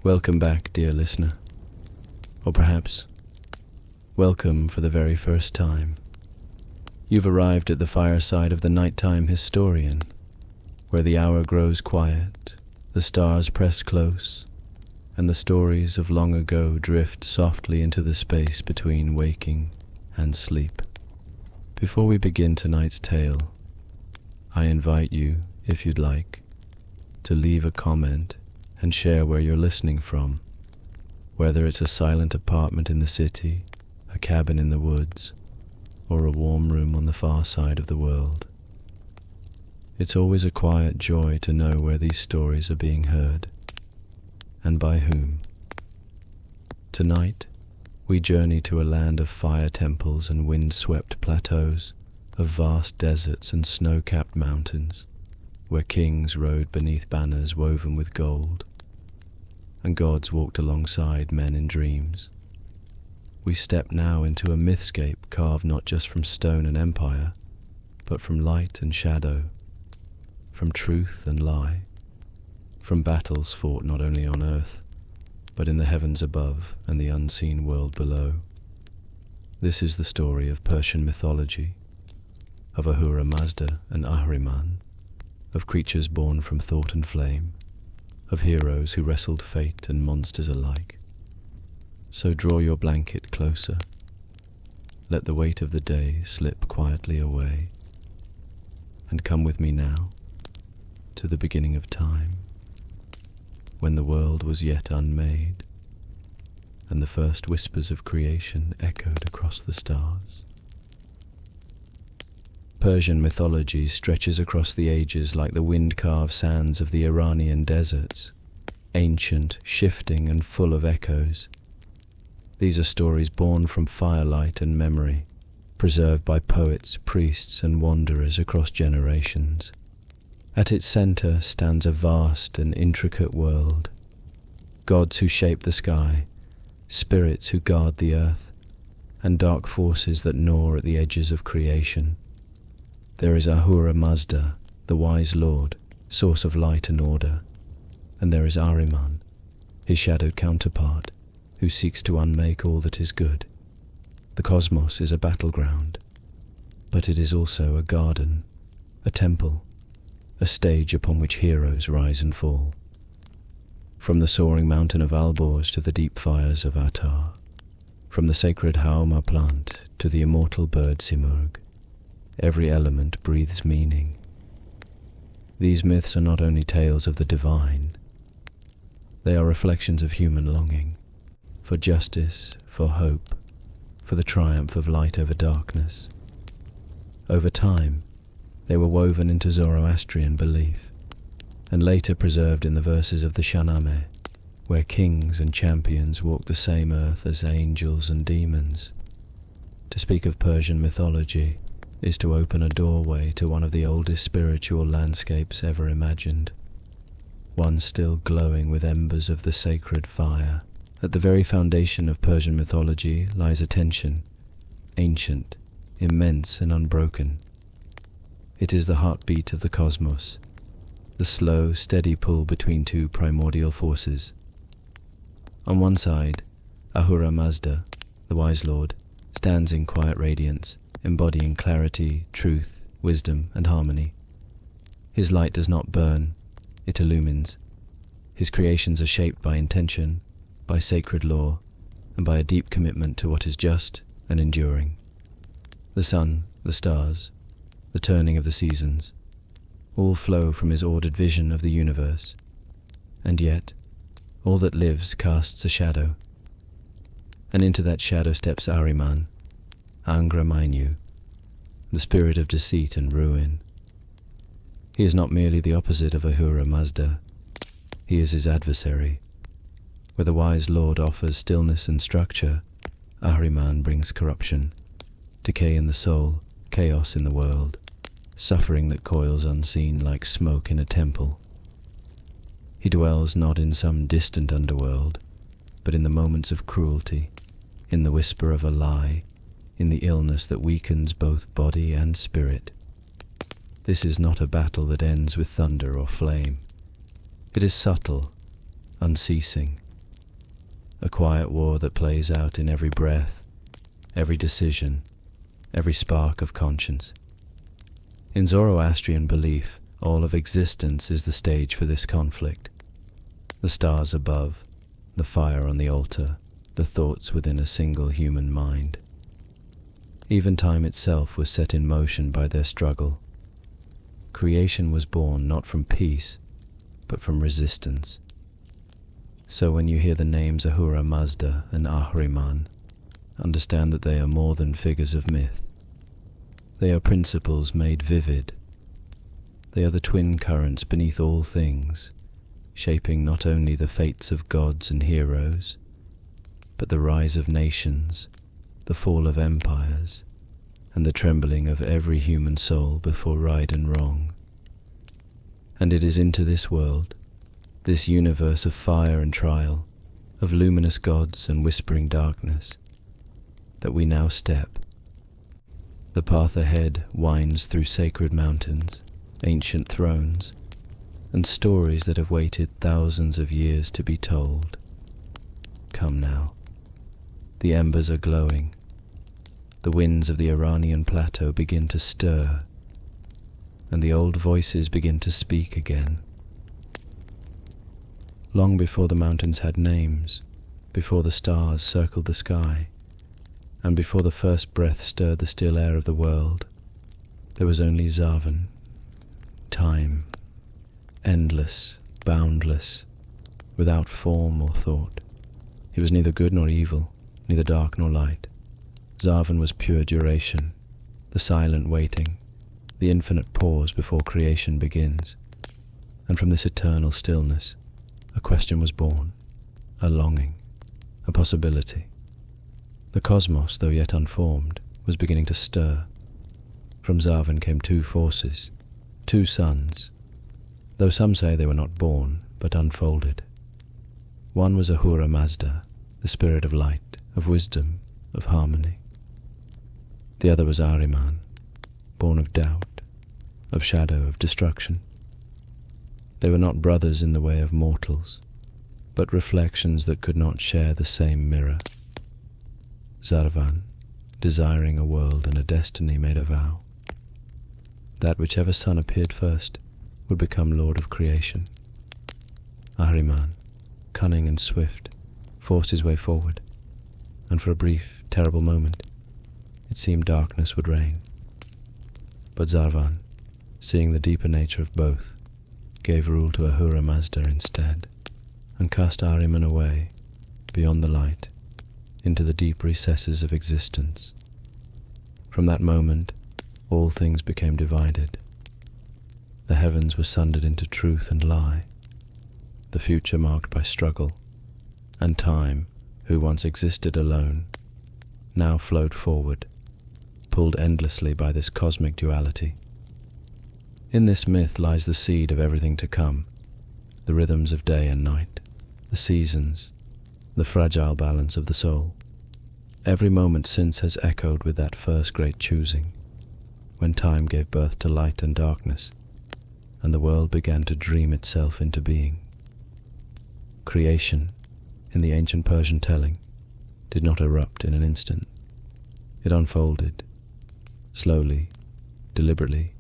Welcome back, dear listener. Or perhaps, welcome for the very first time. You've arrived at the fireside of the nighttime historian, where the hour grows quiet, the stars press close, and the stories of long ago drift softly into the space between waking and sleep. Before we begin tonight's tale, I invite you, if you'd like, to leave a comment and share where you're listening from, whether it's a silent apartment in the city, a cabin in the woods, or a warm room on the far side of the world. It's always a quiet joy to know where these stories are being heard, and by whom. Tonight, we journey to a land of fire temples and wind-swept plateaus, of vast deserts and snow-capped mountains, where kings rode beneath banners woven with gold, and gods walked alongside men in dreams. We step now into a mythscape carved not just from stone and empire, but from light and shadow, from truth and lie, from battles fought not only on earth, but in the heavens above and the unseen world below. This is the story of Persian mythology, of Ahura Mazda and Ahriman, of creatures born from thought and flame, of heroes who wrestled fate and monsters alike. So draw your blanket closer, let the weight of the day slip quietly away, and come with me now to the beginning of time, when the world was yet unmade, and the first whispers of creation echoed across the stars. Persian mythology stretches across the ages like the wind-carved sands of the Iranian deserts, ancient, shifting, and full of echoes. These are stories born from firelight and memory, preserved by poets, priests, and wanderers across generations. At its center stands a vast and intricate world, gods who shape the sky, spirits who guard the earth, and dark forces that gnaw at the edges of creation. There is Ahura Mazda, the wise lord, source of light and order, and there is Ahriman, his shadowed counterpart, who seeks to unmake all that is good. The cosmos is a battleground, but it is also a garden, a temple, a stage upon which heroes rise and fall. From the soaring mountain of Albors to the deep fires of Attar, from the sacred Huma plant to the immortal bird Simurgh, every element breathes meaning. These myths are not only tales of the divine, they are reflections of human longing, for justice, for hope, for the triumph of light over darkness. Over time, they were woven into Zoroastrian belief, and later preserved in the verses of the Shahnameh, where kings and champions walked the same earth as angels and demons. To speak of Persian mythology is to open a doorway to one of the oldest spiritual landscapes ever imagined, one still glowing with embers of the sacred fire. At the very foundation of Persian mythology lies a tension, ancient, immense, and unbroken. It is the heartbeat of the cosmos, the slow, steady pull between two primordial forces. On one side, Ahura Mazda, the wise lord, stands in quiet radiance, embodying clarity, truth, wisdom, and harmony. His light does not burn, it illumines. His creations are shaped by intention, by sacred law, and by a deep commitment to what is just and enduring. The sun, the stars, the turning of the seasons, all flow from his ordered vision of the universe, and yet all that lives casts a shadow, and into that shadow steps Ahriman, Angramainu, the spirit of deceit and ruin. He is not merely the opposite of Ahura Mazda, he is his adversary. Where the wise lord offers stillness and structure, Ahriman brings corruption, decay in the soul, chaos in the world, suffering that coils unseen like smoke in a temple. He dwells not in some distant underworld, but in the moments of cruelty, in the whisper of a lie, in the illness that weakens both body and spirit. This is not a battle that ends with thunder or flame. It is subtle, unceasing, a quiet war that plays out in every breath, every decision, every spark of conscience. In Zoroastrian belief, all of existence is the stage for this conflict. The stars above, the fire on the altar, the thoughts within a single human mind. Even time itself was set in motion by their struggle. Creation was born not from peace, but from resistance. So when you hear the names Ahura Mazda and Ahriman, understand that they are more than figures of myth. They are principles made vivid. They are the twin currents beneath all things, shaping not only the fates of gods and heroes, but the rise of nations, the fall of empires, and the trembling of every human soul before right and wrong. And it is into this world, this universe of fire and trial, of luminous gods and whispering darkness, that we now step. The path ahead winds through sacred mountains, ancient thrones, and stories that have waited thousands of years to be told. Come now. The embers are glowing. The winds of the Iranian plateau begin to stir, and the old voices begin to speak again. Long before the mountains had names, before the stars circled the sky, and before the first breath stirred the still air of the world, there was only Zarvan, time, endless, boundless, without form or thought. He was neither good nor evil, neither dark nor light. Zarvan was pure duration, the silent waiting, the infinite pause before creation begins. And from this eternal stillness, a question was born, a longing, a possibility. The cosmos, though yet unformed, was beginning to stir. From Zarvan came two forces, two suns, though some say they were not born, but unfolded. One was Ahura Mazda, the spirit of light, of wisdom, of harmony. The other was Ahriman, born of doubt, of shadow, of destruction. They were not brothers in the way of mortals, but reflections that could not share the same mirror. Zarvan, desiring a world and a destiny, made a vow that whichever son appeared first would become lord of creation. Ahriman, cunning and swift, forced his way forward, and for a brief, terrible moment, it seemed darkness would reign. But Zarvan, seeing the deeper nature of both, gave rule to Ahura Mazda instead, and cast Ahriman away, beyond the light, into the deep recesses of existence. From that moment, all things became divided. The heavens were sundered into truth and lie, the future marked by struggle, and time, who once existed alone, now flowed forward, pulled endlessly by this cosmic duality. In this myth lies the seed of everything to come, the rhythms of day and night, the seasons, the fragile balance of the soul. Every moment since has echoed with that first great choosing, when time gave birth to light and darkness, and the world began to dream itself into being. Creation, in the ancient Persian telling, did not erupt in an instant. It unfolded, slowly, deliberately,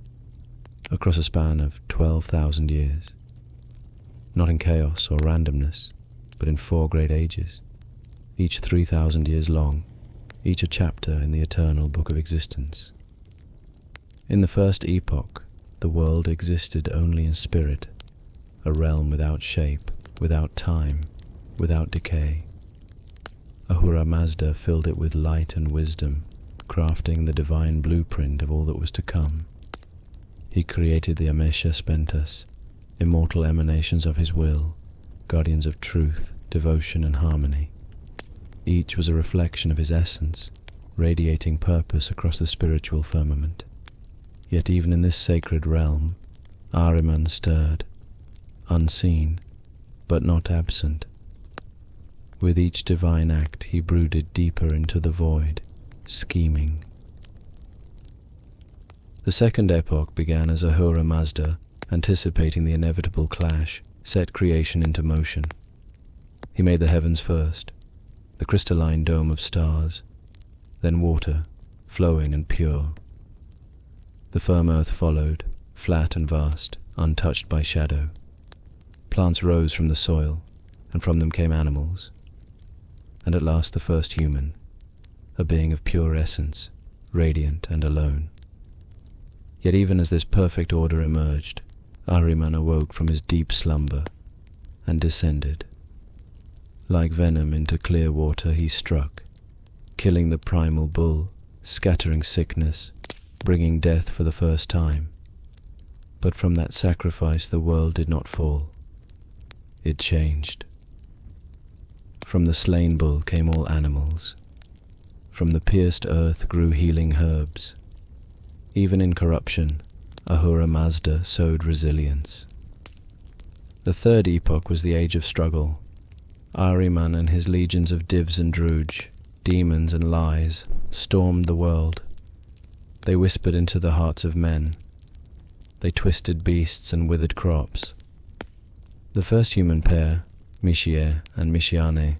across a span of 12,000 years, not in chaos or randomness, but in 4 great ages, each 3,000 years long, each a chapter in the eternal book of existence. In the first epoch, the world existed only in spirit, a realm without shape, without time, without decay. Ahura Mazda filled it with light and wisdom, crafting the divine blueprint of all that was to come. He created the Spentas, immortal emanations of his will, guardians of truth, devotion, and harmony. Each was a reflection of his essence, radiating purpose across the spiritual firmament. Yet even in this sacred realm, Ahriman stirred, unseen, but not absent. With each divine act he brooded deeper into the void, scheming. The second epoch began as Ahura Mazda, anticipating the inevitable clash, set creation into motion. He made the heavens first, the crystalline dome of stars, then water, flowing and pure. The firm earth followed, flat and vast, untouched by shadow. Plants rose from the soil, and from them came animals. And at last the first human, a being of pure essence, radiant and alone. Yet even as this perfect order emerged, Ahriman awoke from his deep slumber and descended. Like venom into clear water he struck, killing the primal bull, scattering sickness, bringing death for the first time. But from that sacrifice the world did not fall. It changed. From the slain bull came all animals. From the pierced earth grew healing herbs. Even in corruption, Ahura Mazda sowed resilience. The third epoch was the age of struggle. Ahriman and his legions of divs and druj, demons and lies, stormed the world. They whispered into the hearts of men. They twisted beasts and withered crops. The first human pair, Mishie and Mishiane,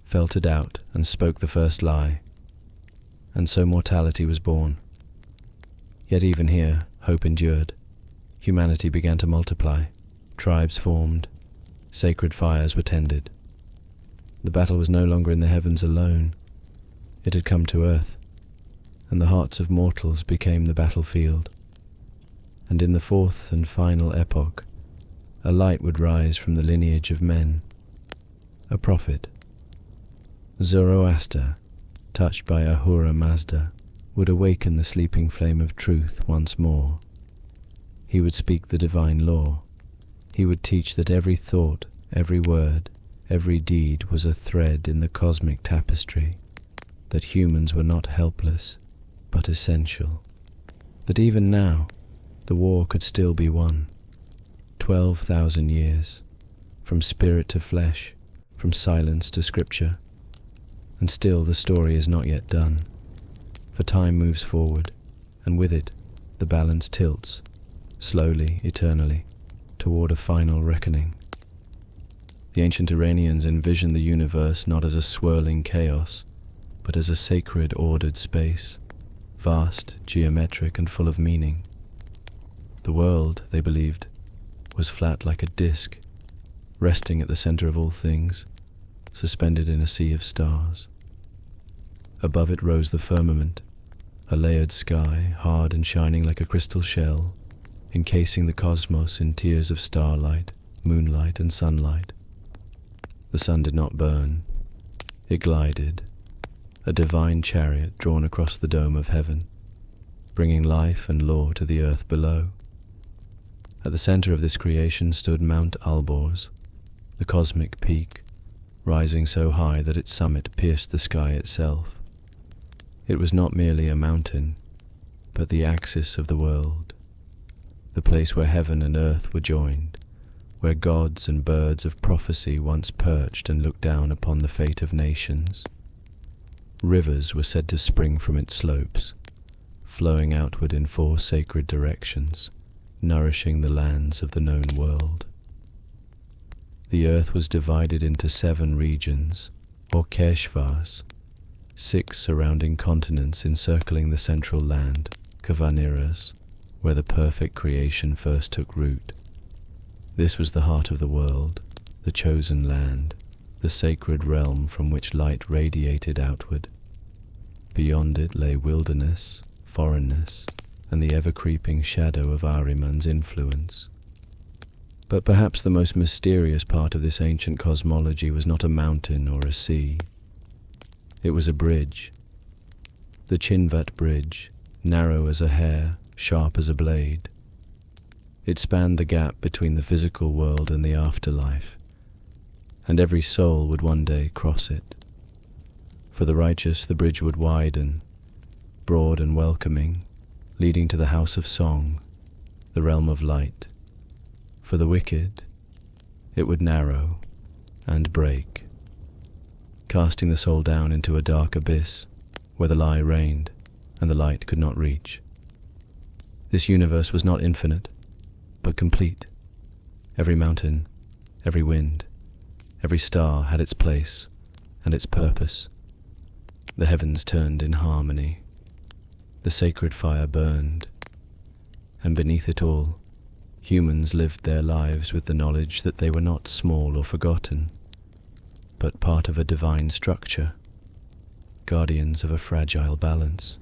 fell to doubt and spoke the first lie. And so mortality was born. Yet even here, hope endured. Humanity began to multiply. Tribes formed. Sacred fires were tended. The battle was no longer in the heavens alone. It had come to earth, and the hearts of mortals became the battlefield. And in the fourth and final epoch, a light would rise from the lineage of men. A prophet. Zoroaster, touched by Ahura Mazda, would awaken the sleeping flame of truth once more. He would speak the divine law. He would teach that every thought, every word, every deed was a thread in the cosmic tapestry, that humans were not helpless, but essential, that even now the war could still be won. 12,000 years, from spirit to flesh, from silence to scripture, and still the story is not yet done, for time moves forward, and with it the balance tilts, slowly, eternally, toward a final reckoning. The ancient Iranians envisioned the universe not as a swirling chaos, but as a sacred, ordered space, vast, geometric, and full of meaning. The world, they believed, was flat like a disk, resting at the center of all things, suspended in a sea of stars. Above it rose the firmament, a layered sky, hard and shining like a crystal shell, encasing the cosmos in tiers of starlight, moonlight, and sunlight. The sun did not burn. It glided, a divine chariot drawn across the dome of heaven, bringing life and law to the earth below. At the center of this creation stood Mount Alborz, the cosmic peak, rising so high that its summit pierced the sky itself. It was not merely a mountain, but the axis of the world, the place where heaven and earth were joined, where gods and birds of prophecy once perched and looked down upon the fate of nations. Rivers were said to spring from its slopes, flowing outward in 4 sacred directions, nourishing the lands of the known world. The earth was divided into 7 regions, or keshvars, 6 surrounding continents encircling the central land, Kavaniras, where the perfect creation first took root. This was the heart of the world, the chosen land, the sacred realm from which light radiated outward. Beyond it lay wilderness, foreignness, and the ever-creeping shadow of Ahriman's influence. But perhaps the most mysterious part of this ancient cosmology was not a mountain or a sea. It was a bridge. The Chinvat bridge, narrow as a hair, sharp as a blade. It spanned the gap between the physical world and the afterlife, and every soul would one day cross it. For the righteous the bridge would widen, broad and welcoming, leading to the house of song, the realm of light. For the wicked, it would narrow and break, casting the soul down into a dark abyss where the lie reigned and the light could not reach. This universe was not infinite, but complete. Every mountain, every wind, every star had its place, and its purpose. The heavens turned in harmony. The sacred fire burned, and beneath it all, humans lived their lives with the knowledge that they were not small or forgotten, but part of a divine structure, guardians of a fragile balance.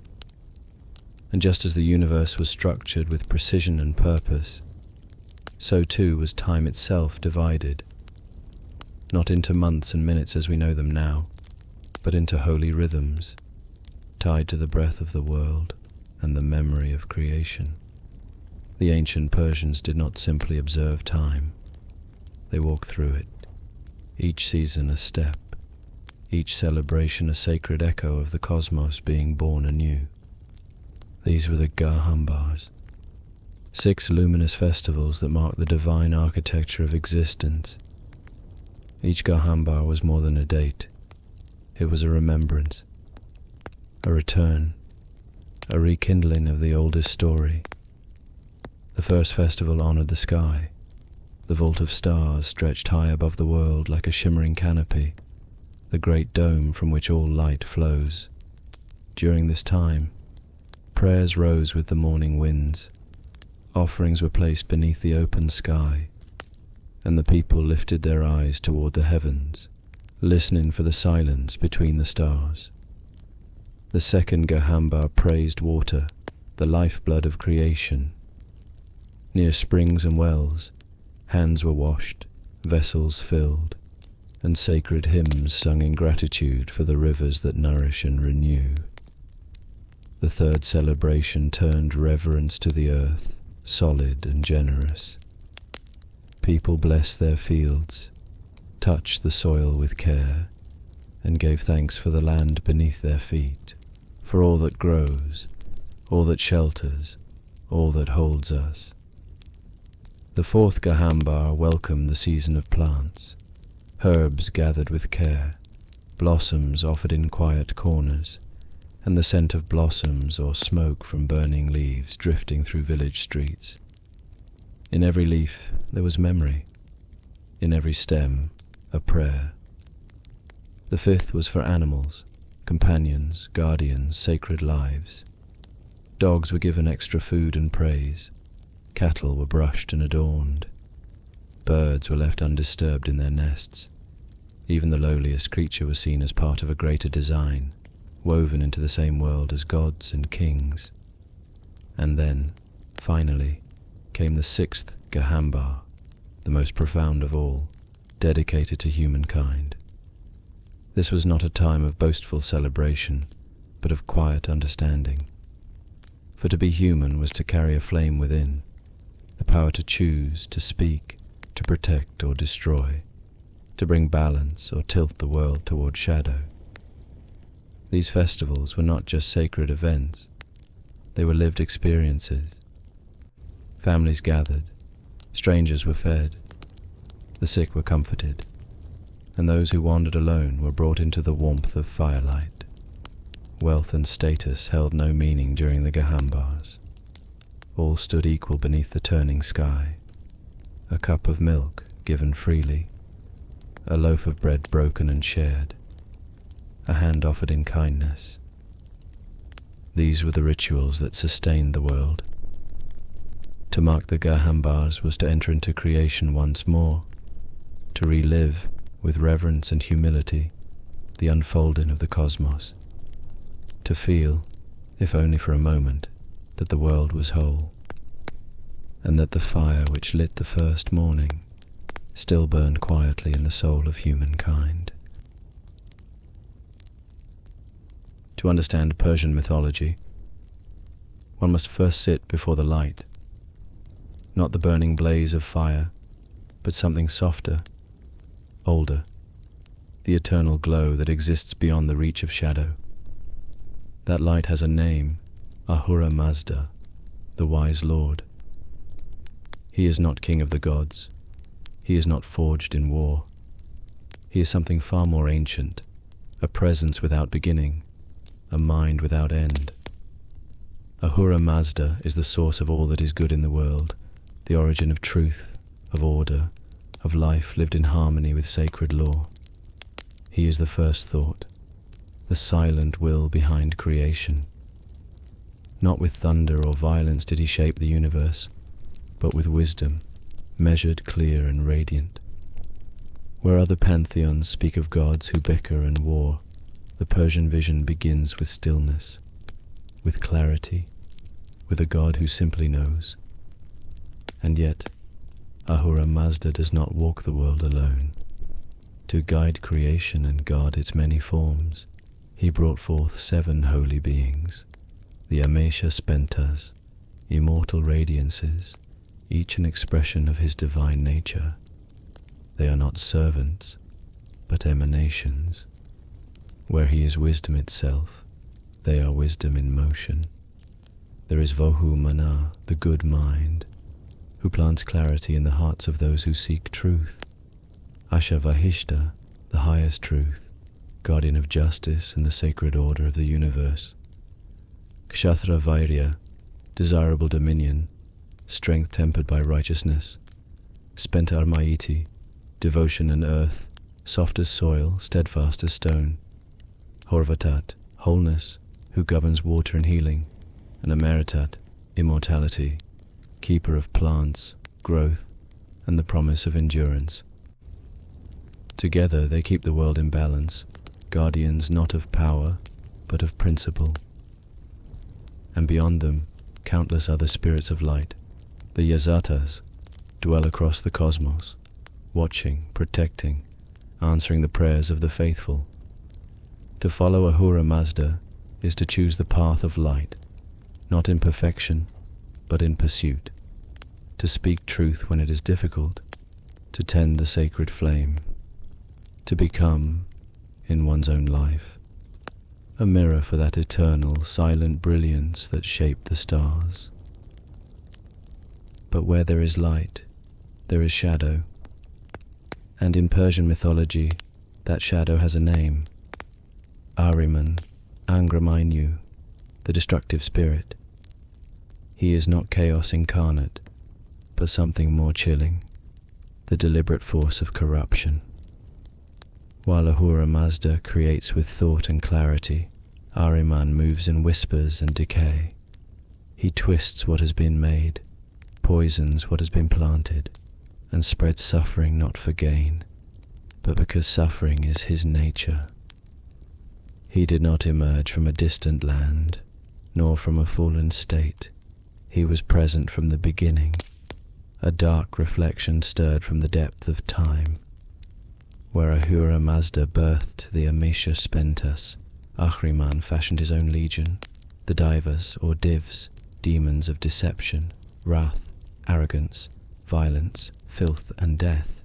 And just as the universe was structured with precision and purpose, so too was time itself divided, not into months and minutes as we know them now, but into holy rhythms, tied to the breath of the world and the memory of creation. The ancient Persians did not simply observe time, they walked through it, each season a step, each celebration a sacred echo of the cosmos being born anew. These were the Gahambars, 6 luminous festivals that mark the divine architecture of existence. Each Gahambar was more than a date. It was a remembrance, a return, a rekindling of the oldest story. The first festival honored the sky. The vault of stars stretched high above the world like a shimmering canopy, the great dome from which all light flows. During this time, prayers rose with the morning winds. Offerings were placed beneath the open sky, and the people lifted their eyes toward the heavens, listening for the silence between the stars. The second Gahambar praised water, the lifeblood of creation. Near springs and wells, hands were washed, vessels filled, and sacred hymns sung in gratitude for the rivers that nourish and renew. The third celebration turned reverence to the earth, solid and generous. People blessed their fields, touched the soil with care, and gave thanks for the land beneath their feet, for all that grows, all that shelters, all that holds us. The fourth Gahambar welcomed the season of plants, herbs gathered with care, blossoms offered in quiet corners, and the scent of blossoms or smoke from burning leaves drifting through village streets. In every leaf there was memory, in every stem a prayer. The fifth was for animals, companions, guardians, sacred lives. Dogs were given extra food and praise. Cattle were brushed and adorned. Birds were left undisturbed in their nests. Even the lowliest creature was seen as part of a greater design, woven into the same world as gods and kings. And then, finally, came the sixth Gahambar, the most profound of all, dedicated to humankind. This was not a time of boastful celebration, but of quiet understanding. For to be human was to carry a flame within, the power to choose, to speak, to protect or destroy, to bring balance or tilt the world toward shadow. These festivals were not just sacred events, they were lived experiences. Families gathered, strangers were fed, the sick were comforted, and those who wandered alone were brought into the warmth of firelight. Wealth and status held no meaning during the Gahambars. All stood equal beneath the turning sky. A cup of milk given freely, a loaf of bread broken and shared, a hand offered in kindness. These were the rituals that sustained the world. To mark the Gahambars was to enter into creation once more, to relive, with reverence and humility, the unfolding of the cosmos, to feel, if only for a moment, that the world was whole, and that the fire which lit the first morning still burned quietly in the soul of humankind. To understand Persian mythology, one must first sit before the light, not the burning blaze of fire, but something softer, older, the eternal glow that exists beyond the reach of shadow. That light has a name, Ahura Mazda, the wise lord. He is not king of the gods. He is not forged in war. He is something far more ancient, a presence without beginning, a mind without end. Ahura Mazda is the source of all that is good in the world, the origin of truth, of order, of life lived in harmony with sacred law. He is the first thought, the silent will behind creation. Not with thunder or violence did he shape the universe, but with wisdom, measured, clear, and radiant. Where other pantheons speak of gods who bicker and war, the Persian vision begins with stillness, with clarity, with a god who simply knows. And yet, Ahura Mazda does not walk the world alone. To guide creation and guard its many forms, he brought forth 7 holy beings, the Amesha Spentas, immortal radiances, each an expression of his divine nature. They are not servants, but emanations. Where he is wisdom itself, they are wisdom in motion. There is Vohu Mana, the good mind, who plants clarity in the hearts of those who seek truth. Asha Vahishta, the highest truth, guardian of justice and the sacred order of the universe. Kshathra Vairya, desirable dominion, strength tempered by righteousness. Spenta Armaiti, devotion and earth, soft as soil, steadfast as stone. Horvatat, wholeness, who governs water and healing. And Ameritat, immortality, keeper of plants, growth, and the promise of endurance. Together they keep the world in balance, guardians not of power, but of principle. And beyond them, countless other spirits of light, the Yazatas, dwell across the cosmos, watching, protecting, answering the prayers of the faithful. To follow Ahura Mazda is to choose the path of light, not in perfection, but in pursuit, to speak truth when it is difficult, to tend the sacred flame, to become, in one's own life, a mirror for that eternal, silent brilliance that shaped the stars. But where there is light, there is shadow, and in Persian mythology, that shadow has a name. Ahriman, Angramainu, the destructive spirit. He is not chaos incarnate, but something more chilling, the deliberate force of corruption. While Ahura Mazda creates with thought and clarity, Ahriman moves in whispers and decay. He twists what has been made, poisons what has been planted, and spreads suffering not for gain, but because suffering is his nature. He did not emerge from a distant land, nor from a fallen state. He was present from the beginning, a dark reflection stirred from the depth of time. Where Ahura Mazda birthed the Amesha Spentas, Ahriman fashioned his own legion, the Divas or Divs, demons of deception, wrath, arrogance, violence, filth and death.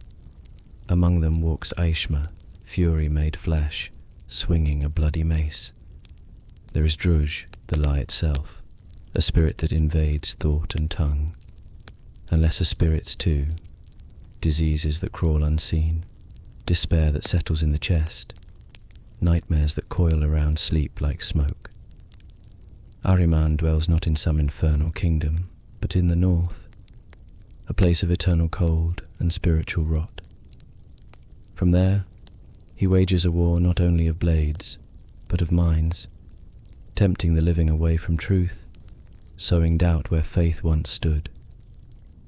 Among them walks Aeshma, fury made flesh, swinging a bloody mace. There is Druj, the lie itself, a spirit that invades thought and tongue, and lesser spirits too, diseases that crawl unseen, despair that settles in the chest, nightmares that coil around sleep like smoke. Ahriman dwells not in some infernal kingdom, but in the north, a place of eternal cold and spiritual rot. From there, he wages a war not only of blades, but of minds, tempting the living away from truth, sowing doubt where faith once stood,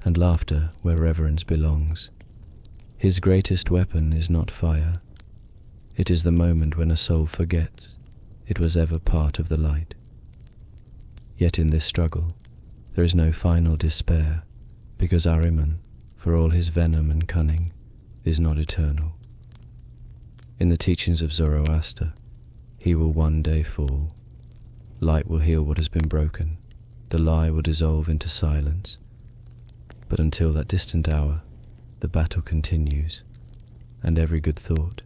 and laughter where reverence belongs. His greatest weapon is not fire. It is the moment when a soul forgets it was ever part of the light. Yet in this struggle, there is no final despair, because Ahriman, for all his venom and cunning, is not eternal. In the teachings of Zoroaster, he will one day fall. Light will heal what has been broken. The lie will dissolve into silence. But until that distant hour, the battle continues, and every good thought,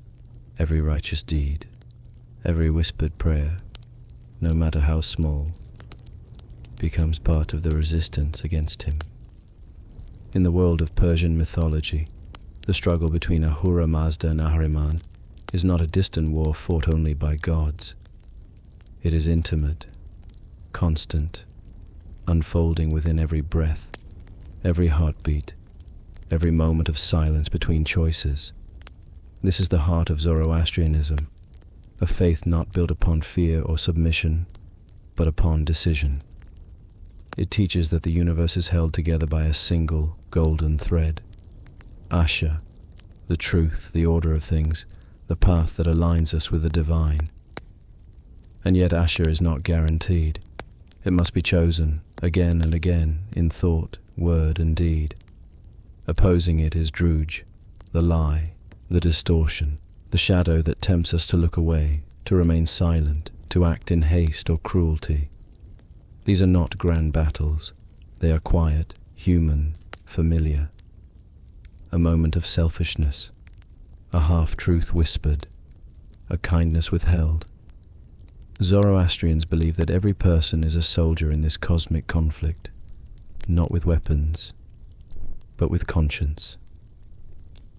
every righteous deed, every whispered prayer, no matter how small, becomes part of the resistance against him. In the world of Persian mythology, the struggle between Ahura Mazda and Ahriman is not a distant war fought only by gods. It is intimate, constant, unfolding within every breath, every heartbeat, every moment of silence between choices. This is the heart of Zoroastrianism, a faith not built upon fear or submission, but upon decision. It teaches that the universe is held together by a single golden thread. Asha, the truth, the order of things, the path that aligns us with the divine. And yet Asha is not guaranteed. It must be chosen again and again in thought, word, and deed. Opposing it is Druj, the lie, the distortion, the shadow that tempts us to look away, to remain silent, to act in haste or cruelty. These are not grand battles. They are quiet, human, familiar. A moment of selfishness, a half-truth whispered, a kindness withheld. Zoroastrians believe that every person is a soldier in this cosmic conflict, not with weapons, but with conscience.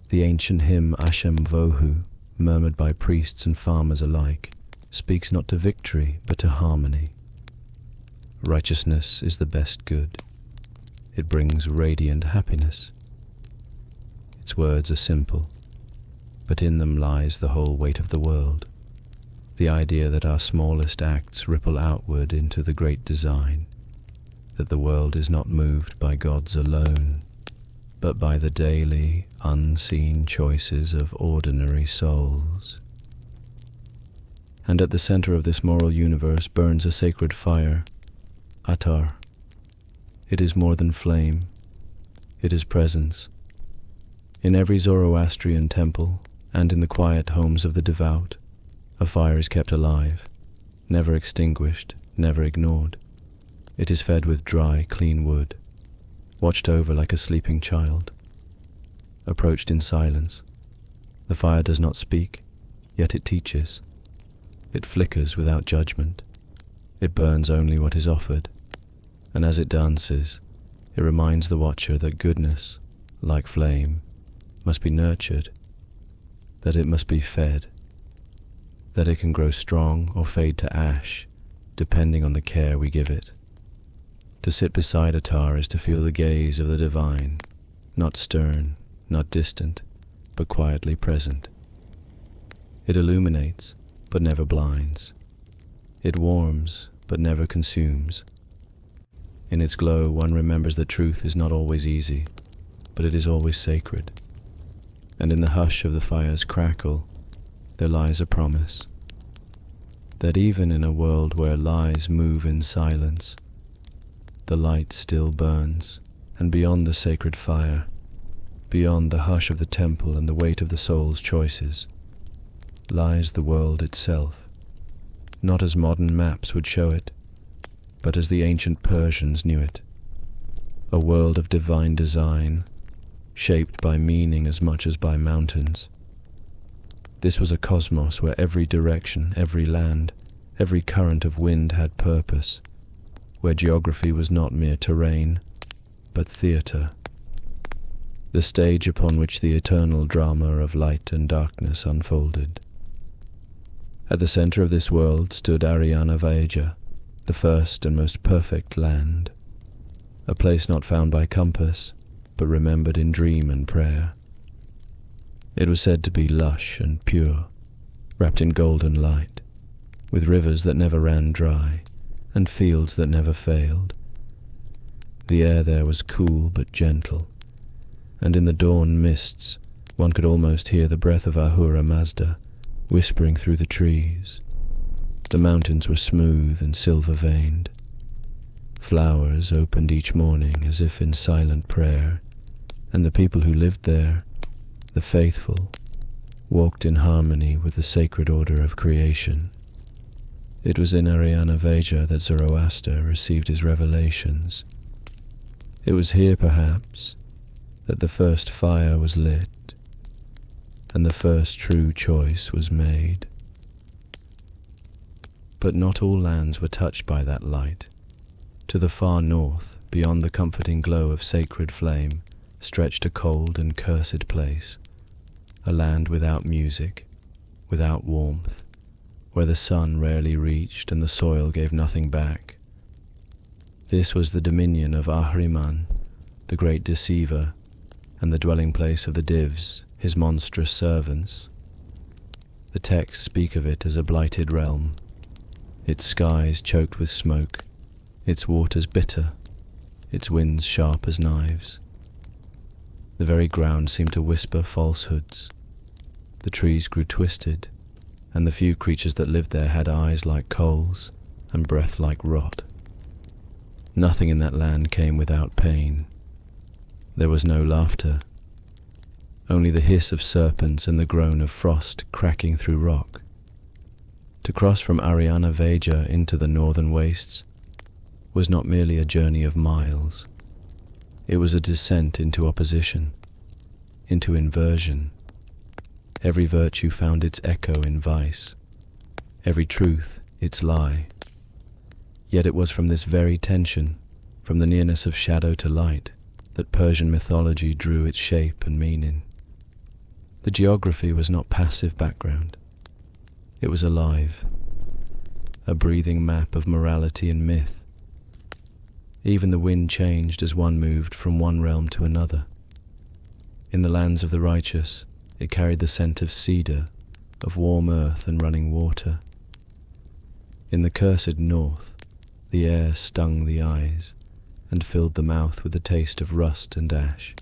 The ancient hymn Ashem Vohu, murmured by priests and farmers alike, speaks not to victory, but to harmony. Righteousness is the best good. It brings radiant happiness. Its words are simple, but in them lies the whole weight of the world. The idea that our smallest acts ripple outward into the great design, that the world is not moved by gods alone, but by the daily, unseen choices of ordinary souls. And at the center of this moral universe burns a sacred fire, Atar. It is more than flame. It is presence. In every Zoroastrian temple, and in the quiet homes of the devout, a fire is kept alive, never extinguished, never ignored. It is fed with dry, clean wood, watched over like a sleeping child, approached in silence. The fire does not speak, yet it teaches. It flickers without judgment. It burns only what is offered, and as it dances, it reminds the watcher that goodness, like flame, must be nurtured, that it must be fed, that it can grow strong or fade to ash, depending on the care we give it. To sit beside Atar is to feel the gaze of the divine, not stern, not distant, but quietly present. It illuminates, but never blinds. It warms, but never consumes. In its glow, one remembers that truth is not always easy, but it is always sacred. And in the hush of the fire's crackle, there lies a promise that even in a world where lies move in silence, the light still burns, and beyond the sacred fire, beyond the hush of the temple and the weight of the soul's choices, lies the world itself, not as modern maps would show it, but as the ancient Persians knew it, a world of divine design, shaped by meaning as much as by mountains. This was a cosmos where every direction, every land, every current of wind had purpose, where geography was not mere terrain, but theatre, the stage upon which the eternal drama of light and darkness unfolded. At the center of this world stood Ariana Vaeja, the first and most perfect land, a place not found by compass, but remembered in dream and prayer. It was said to be lush and pure, wrapped in golden light, with rivers that never ran dry, and fields that never failed. The air there was cool but gentle, and in the dawn mists one could almost hear the breath of Ahura Mazda whispering through the trees. The mountains were smooth and silver-veined. Flowers opened each morning as if in silent prayer, and the people who lived there, the faithful, walked in harmony with the sacred order of creation. It was in Ariana Vaeja that Zoroaster received his revelations. It was here, perhaps, that the first fire was lit, and the first true choice was made. But not all lands were touched by that light. To the far north, beyond the comforting glow of sacred flame, stretched a cold and cursed place, a land without music, without warmth, where the sun rarely reached and the soil gave nothing back. This was the dominion of Ahriman, the great deceiver, and the dwelling place of the Divs, his monstrous servants, The texts speak of it as a blighted realm, its skies choked with smoke, its waters bitter, its winds sharp as knives. The very ground seemed to whisper falsehoods. The trees grew twisted, and the few creatures that lived there had eyes like coals and breath like rot. Nothing in that land came without pain. There was no laughter, only the hiss of serpents and the groan of frost cracking through rock. To cross from Ariana Veja into the northern wastes was not merely a journey of miles. It was a descent into opposition, into inversion. Every virtue found its echo in vice, every truth its lie. Yet it was from this very tension, from the nearness of shadow to light, that Persian mythology drew its shape and meaning. The geography was not passive background. It was alive, a breathing map of morality and myth. Even the wind changed as one moved from one realm to another. In the lands of the righteous, it carried the scent of cedar, of warm earth and running water. In the cursed north, the air stung the eyes and filled the mouth with the taste of rust and ash.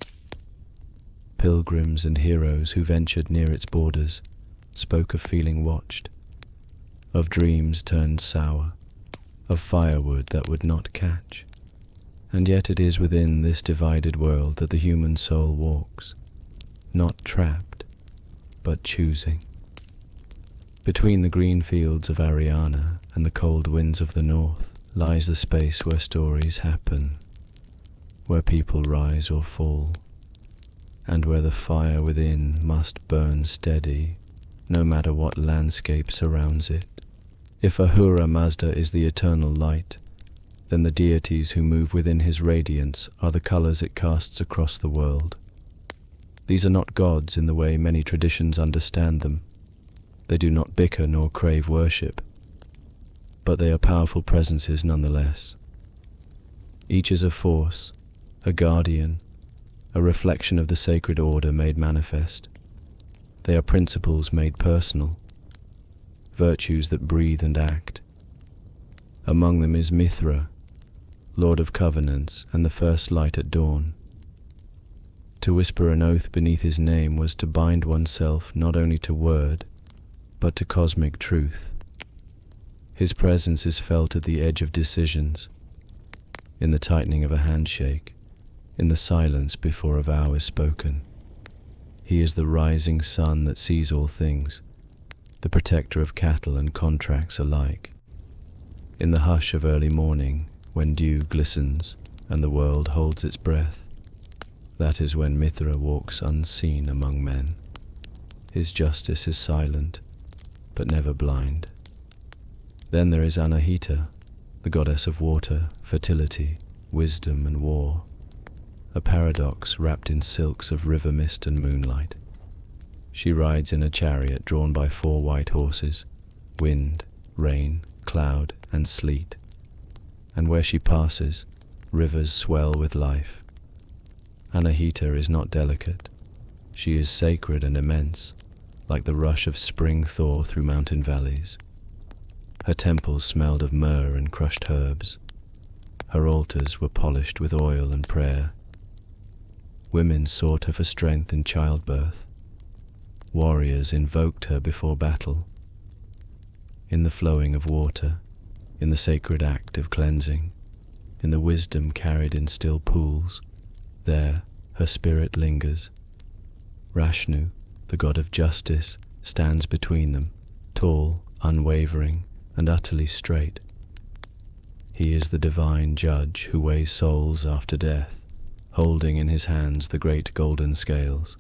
Pilgrims and heroes who ventured near its borders spoke of feeling watched, of dreams turned sour, of firewood that would not catch. And yet it is within this divided world that the human soul walks, not trapped, but choosing. Between the green fields of Ariana and the cold winds of the north lies the space where stories happen, where people rise or fall, and where the fire within must burn steady, no matter what landscape surrounds it. If Ahura Mazda is the eternal light, then the deities who move within his radiance are the colors it casts across the world. These are not gods in the way many traditions understand them. They do not bicker nor crave worship, but they are powerful presences nonetheless. Each is a force, a guardian, a reflection of the sacred order made manifest. They are principles made personal, virtues that breathe and act. Among them is Mithra, Lord of Covenants and the first light at dawn. To whisper an oath beneath his name was to bind oneself not only to word, but to cosmic truth. His presence is felt at the edge of decisions, in the tightening of a handshake, in the silence before a vow is spoken. He is the rising sun that sees all things, the protector of cattle and contracts alike. In the hush of early morning, when dew glistens and the world holds its breath, that is when Mithra walks unseen among men. His justice is silent, but never blind. Then there is Anahita, the goddess of water, fertility, wisdom and war, a paradox wrapped in silks of river mist and moonlight. She rides in a chariot drawn by 4 white horses, wind, rain, cloud and sleet, and where she passes, rivers swell with life. Anahita is not delicate. She is sacred and immense, like the rush of spring thaw through mountain valleys. Her temples smelled of myrrh and crushed herbs. Her altars were polished with oil and prayer. Women sought her for strength in childbirth. Warriors invoked her before battle. In the flowing of water, in the sacred act of cleansing, in the wisdom carried in still pools, there her spirit lingers. Rashnu, the god of justice, stands between them, tall, unwavering, and utterly straight. He is the divine judge who weighs souls after death, holding in his hands the great golden scales.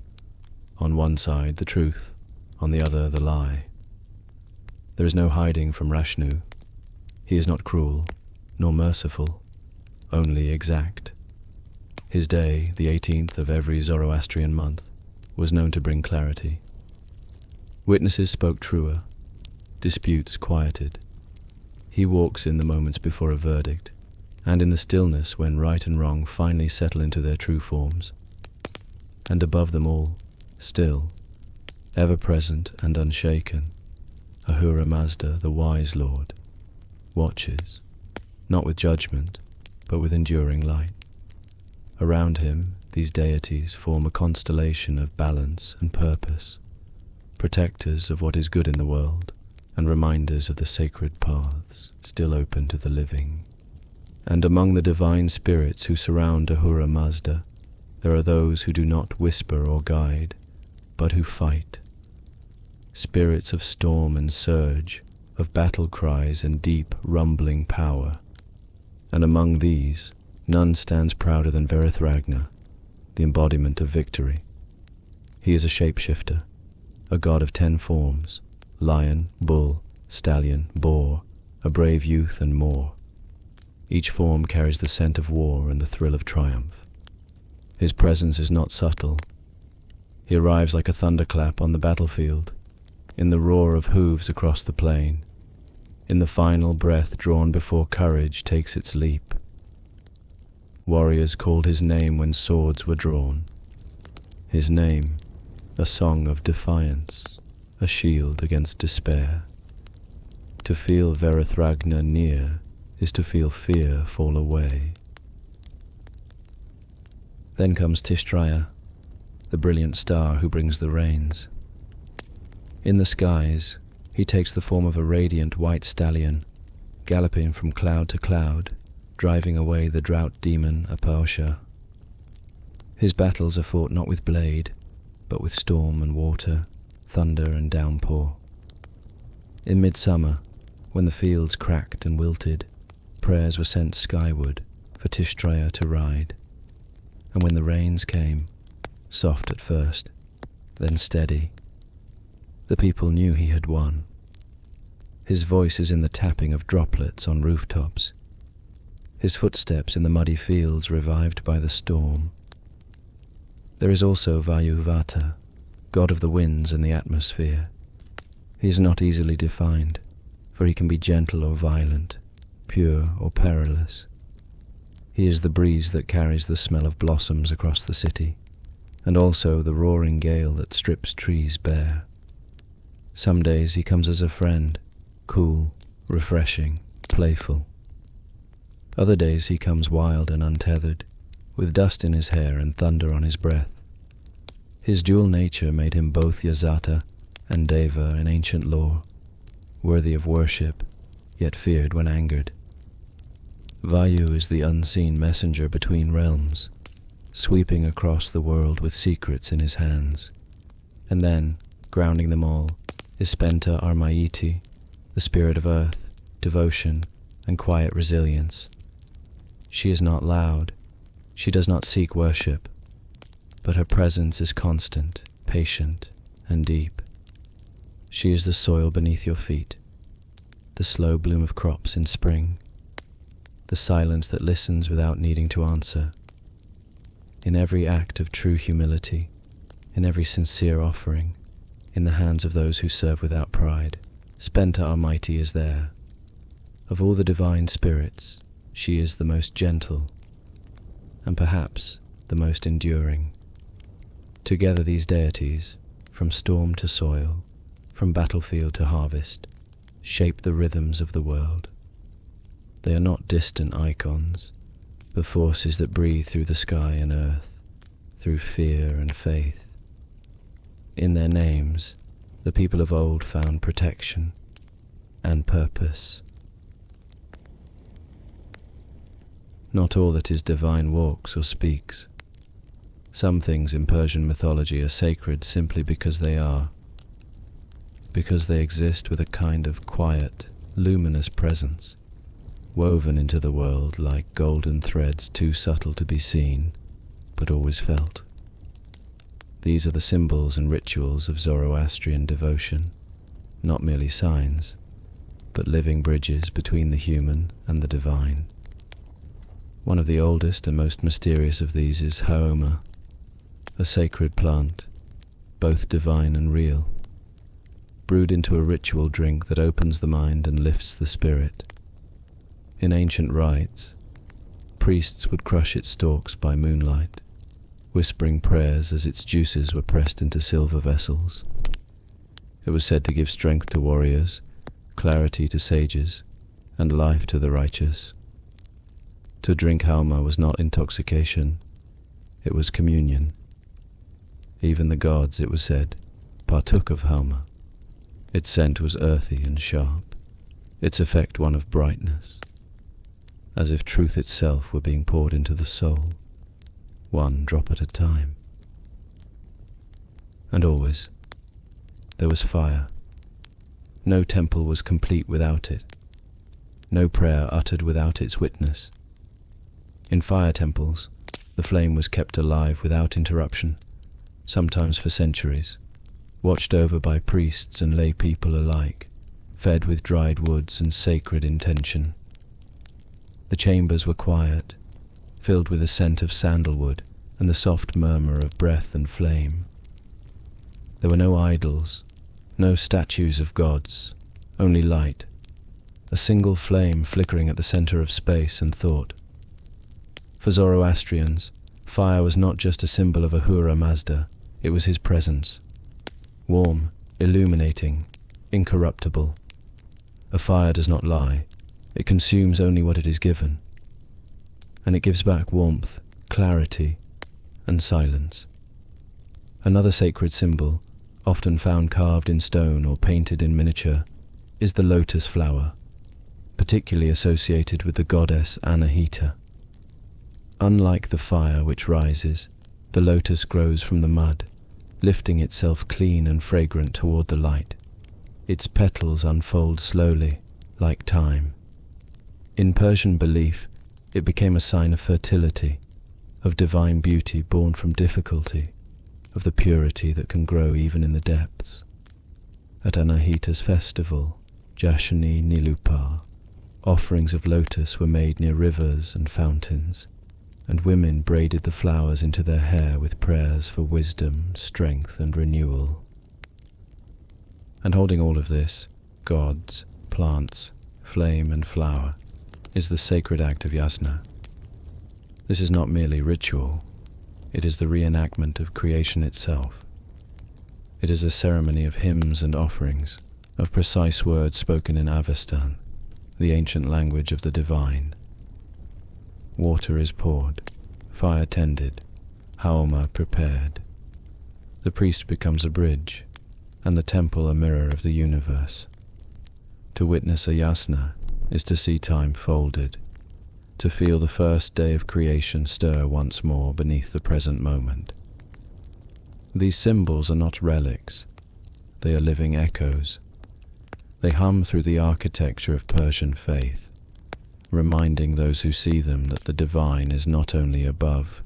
On one side the truth, on the other the lie. There is no hiding from Rashnu. He is not cruel, nor merciful, only exact. His day, the 18th of every Zoroastrian month, was known to bring clarity. Witnesses spoke truer, disputes quieted. He walks in the moments before a verdict, and in the stillness when right and wrong finally settle into their true forms. And above them all, still, ever present and unshaken, Ahura Mazda, the wise lord, watches, not with judgment, but with enduring light. Around him, these deities form a constellation of balance and purpose, protectors of what is good in the world, and reminders of the sacred paths still open to the living. And among the divine spirits who surround Ahura Mazda, there are those who do not whisper or guide, but who fight. Spirits of storm and surge, of battle cries and deep, rumbling power. And among these, none stands prouder than Verethragna, the embodiment of victory. He is a shapeshifter, a god of 10 forms, lion, bull, stallion, boar, a brave youth and more. Each form carries the scent of war and the thrill of triumph. His presence is not subtle. He arrives like a thunderclap on the battlefield, in the roar of hooves across the plain, in the final breath drawn before courage takes its leap. Warriors called his name when swords were drawn. His name, a song of defiance, a shield against despair. To feel Verethragna near is to feel fear fall away. Then comes Tishtrya, the brilliant star who brings the rains. In the skies, he takes the form of a radiant white stallion, galloping from cloud to cloud, driving away the drought demon Epochs. His battles are fought not with blade, but with storm and water, thunder and downpour. In midsummer, when the fields cracked and wilted, prayers were sent skyward for Tishtrya to ride. And when the rains came, soft at first, then steady, the people knew he had won. His voice is in the tapping of droplets on rooftops, his footsteps in the muddy fields revived by the storm. There is also Vayu-Vata, god of the winds and the atmosphere. He is not easily defined, for he can be gentle or violent, pure or perilous. He is the breeze that carries the smell of blossoms across the city, and also the roaring gale that strips trees bare. Some days he comes as a friend, cool, refreshing, playful. Other days he comes wild and untethered, with dust in his hair and thunder on his breath. His dual nature made him both Yazata and Deva in ancient lore, worthy of worship, yet feared when angered. Vayu is the unseen messenger between realms, sweeping across the world with secrets in his hands. And then, grounding them all, is Spenta Armaiti, the spirit of earth, devotion, and quiet resilience. She is not loud, she does not seek worship, but her presence is constant, patient, and deep. She is the soil beneath your feet, the slow bloom of crops in spring, the silence that listens without needing to answer. In every act of true humility, in every sincere offering, in the hands of those who serve without pride, Spenta Armaiti is there. Of all the divine spirits, she is the most gentle, and perhaps the most enduring. Together these deities, from storm to soil, from battlefield to harvest, shape the rhythms of the world. They are not distant icons, but forces that breathe through the sky and earth, through fear and faith. In their names, the people of old found protection and purpose. Not all that is divine walks or speaks. Some things in Persian mythology are sacred simply because they are, because they exist with a kind of quiet, luminous presence, woven into the world like golden threads too subtle to be seen, but always felt. These are the symbols and rituals of Zoroastrian devotion, not merely signs, but living bridges between the human and the divine. One of the oldest and most mysterious of these is Huma, a sacred plant, both divine and real, brewed into a ritual drink that opens the mind and lifts the spirit. In ancient rites, priests would crush its stalks by moonlight, whispering prayers as its juices were pressed into silver vessels. It was said to give strength to warriors, clarity to sages, and life to the righteous. To drink Huma was not intoxication, it was communion. Even the gods, it was said, partook of Huma. Its scent was earthy and sharp, its effect one of brightness, as if truth itself were being poured into the soul, one drop at a time. And always, there was fire. No temple was complete without it, no prayer uttered without its witness. In fire temples, the flame was kept alive without interruption, sometimes for centuries, watched over by priests and lay people alike, fed with dried woods and sacred intention. The chambers were quiet, filled with the scent of sandalwood and the soft murmur of breath and flame. There were no idols, no statues of gods, only light, a single flame flickering at the center of space and thought. For Zoroastrians, fire was not just a symbol of Ahura Mazda, it was his presence. Warm, illuminating, incorruptible. A fire does not lie, it consumes only what it is given. And it gives back warmth, clarity, and silence. Another sacred symbol, often found carved in stone or painted in miniature, is the lotus flower, particularly associated with the goddess Anahita. Unlike the fire which rises, the lotus grows from the mud, lifting itself clean and fragrant toward the light. Its petals unfold slowly, like time. In Persian belief, it became a sign of fertility, of divine beauty born from difficulty, of the purity that can grow even in the depths. At Anahita's festival, Jashni Nilupar, offerings of lotus were made near rivers and fountains, and women braided the flowers into their hair with prayers for wisdom, strength, and renewal. And holding all of this, gods, plants, flame, and flower, is the sacred act of yasna. This is not merely ritual, it is the reenactment of creation itself. It is a ceremony of hymns and offerings, of precise words spoken in Avestan, the ancient language of the divine. Water is poured, fire tended, Huma prepared. The priest becomes a bridge, and the temple a mirror of the universe. To witness a yasna is to see time folded, to feel the first day of creation stir once more beneath the present moment. These symbols are not relics, they are living echoes. They hum through the architecture of Persian faith, reminding those who see them that the divine is not only above,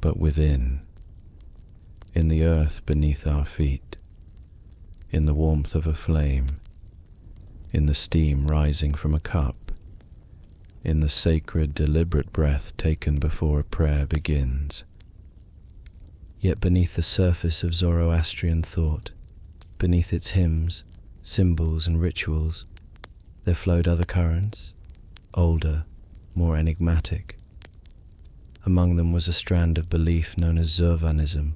but within, in the earth beneath our feet, in the warmth of a flame, in the steam rising from a cup, in the sacred, deliberate breath taken before a prayer begins. Yet beneath the surface of Zoroastrian thought, beneath its hymns, symbols, and rituals, there flowed other currents, older, more enigmatic. Among them was a strand of belief known as Zarvanism,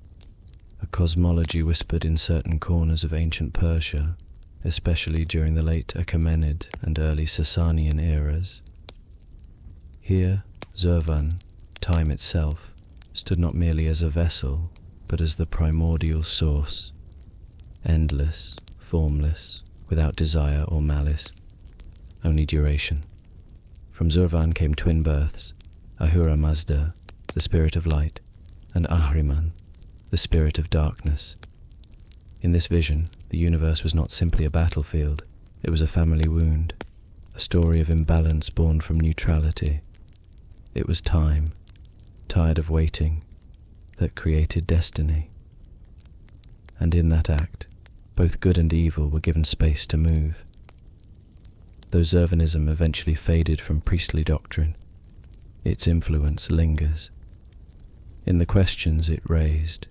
a cosmology whispered in certain corners of ancient Persia, especially during the late Achaemenid and early Sasanian eras. Here, Zarvan, time itself, stood not merely as a vessel, but as the primordial source, endless, formless, without desire or malice, only duration. From Zarvan came twin births, Ahura Mazda, the spirit of light, and Ahriman, the spirit of darkness. In this vision, the universe was not simply a battlefield, it was a family wound, a story of imbalance born from neutrality. It was time, tired of waiting, that created destiny. And in that act, both good and evil were given space to move. Though Zarvanism eventually faded from priestly doctrine, its influence lingers. In the questions it raised,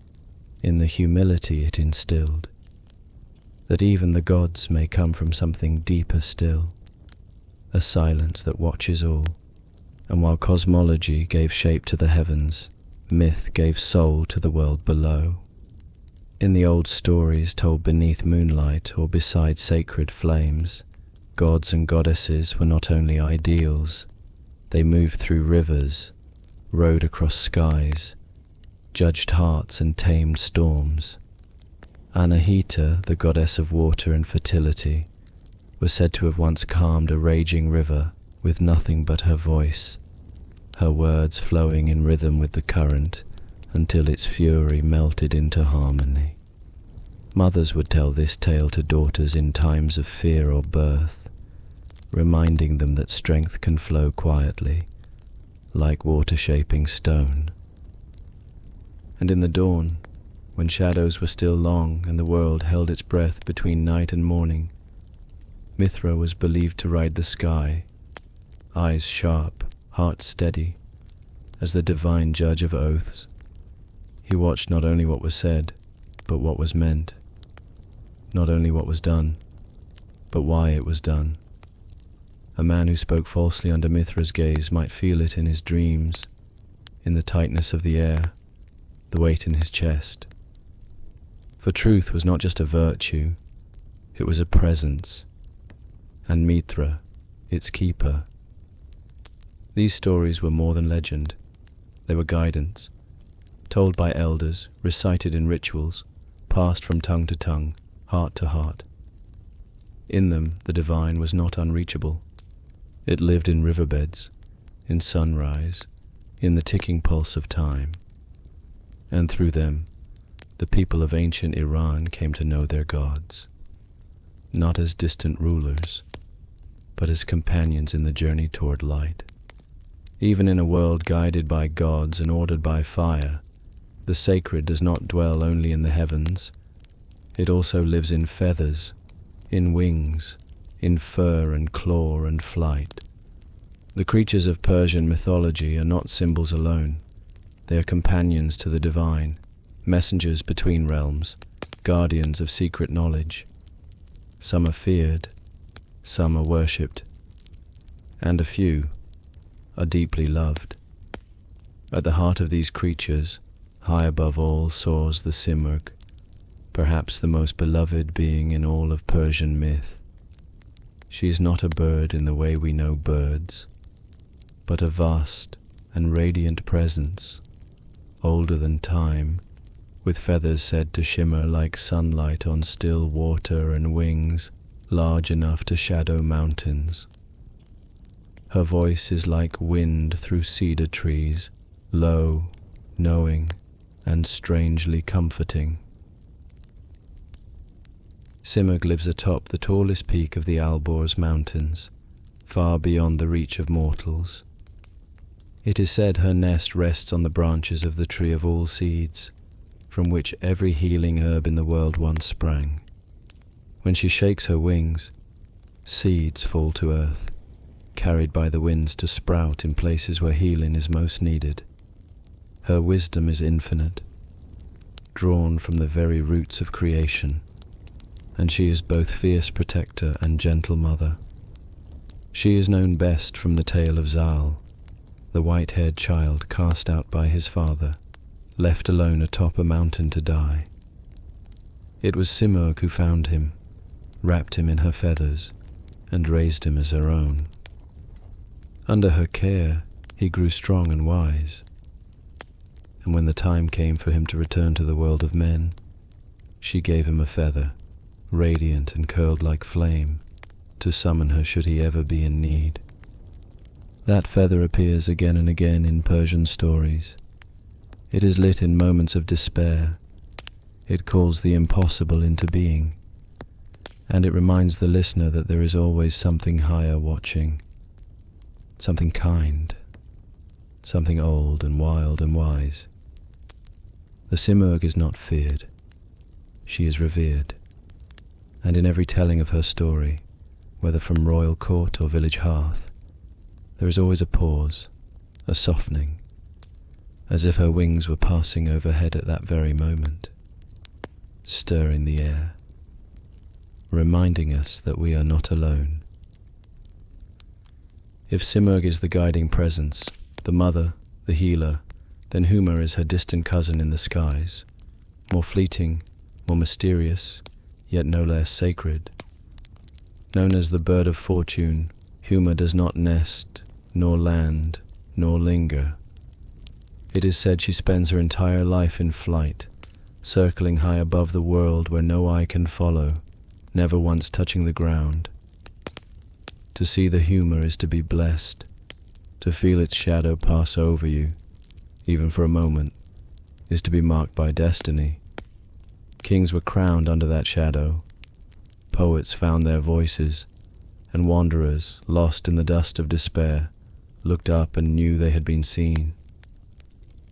in the humility it instilled, that even the gods may come from something deeper still, a silence that watches all. And while cosmology gave shape to the heavens, myth gave soul to the world below. In the old stories told beneath moonlight or beside sacred flames, gods and goddesses were not only ideals, they moved through rivers, rode across skies, judged hearts and tamed storms. Anahita, the goddess of water and fertility, was said to have once calmed a raging river with nothing but her voice, her words flowing in rhythm with the current until its fury melted into harmony. Mothers would tell this tale to daughters in times of fear or birth, reminding them that strength can flow quietly, like water shaping stone. And in the dawn, when shadows were still long and the world held its breath between night and morning, Mithra was believed to ride the sky, eyes sharp, heart steady, as the divine judge of oaths. He watched not only what was said, but what was meant, not only what was done, but why it was done. A man who spoke falsely under Mithra's gaze might feel it in his dreams, in the tightness of the air, the weight in his chest. For truth was not just a virtue, it was a presence, and Mithra, its keeper. These stories were more than legend. They were guidance, told by elders, recited in rituals, passed from tongue to tongue, heart to heart. In them, the divine was not unreachable. It lived in riverbeds, in sunrise, in the ticking pulse of time. And through them, the people of ancient Iran came to know their gods, not as distant rulers, but as companions in the journey toward light. Even in a world guided by gods and ordered by fire, the sacred does not dwell only in the heavens. It also lives in feathers, in wings, in fur and claw and flight. The creatures of Persian mythology are not symbols alone. They are companions to the divine, messengers between realms, guardians of secret knowledge. Some are feared, some are worshipped, and a few are deeply loved. At the heart of these creatures, high above all, soars the Simurgh, perhaps the most beloved being in all of Persian myth. She is not a bird in the way we know birds, but a vast and radiant presence, older than time, with feathers said to shimmer like sunlight on still water and wings large enough to shadow mountains. Her voice is like wind through cedar trees, low, knowing, and strangely comforting. Simurgh lives atop the tallest peak of the Alborz Mountains, far beyond the reach of mortals. It is said her nest rests on the branches of the tree of all seeds, from which every healing herb in the world once sprang. When she shakes her wings, seeds fall to earth, carried by the winds to sprout in places where healing is most needed. Her wisdom is infinite, drawn from the very roots of creation, and she is both fierce protector and gentle mother. She is known best from the tale of Zal, the white-haired child cast out by his father, left alone atop a mountain to die. It was Simurgh who found him, wrapped him in her feathers, and raised him as her own. Under her care, he grew strong and wise, and when the time came for him to return to the world of men, she gave him a feather, radiant and curled like flame, to summon her should he ever be in need. That feather appears again and again in Persian stories. It is lit in moments of despair. It calls the impossible into being, and it reminds the listener that there is always something higher watching, something kind, something old and wild and wise. The Simurgh is not feared. She is revered, and in every telling of her story, whether from royal court or village hearth, there is always a pause, a softening, as if her wings were passing overhead at that very moment, stirring the air, reminding us that we are not alone. If Simurgh is the guiding presence, the mother, the healer, then Huma is her distant cousin in the skies, more fleeting, more mysterious, yet no less sacred. Known as the bird of fortune, Huma does not nest, nor land, nor linger. It is said she spends her entire life in flight, circling high above the world where no eye can follow, never once touching the ground. To see the Huma is to be blessed, to feel its shadow pass over you, even for a moment, is to be marked by destiny. Kings were crowned under that shadow, poets found their voices, and wanderers, lost in the dust of despair, looked up and knew they had been seen.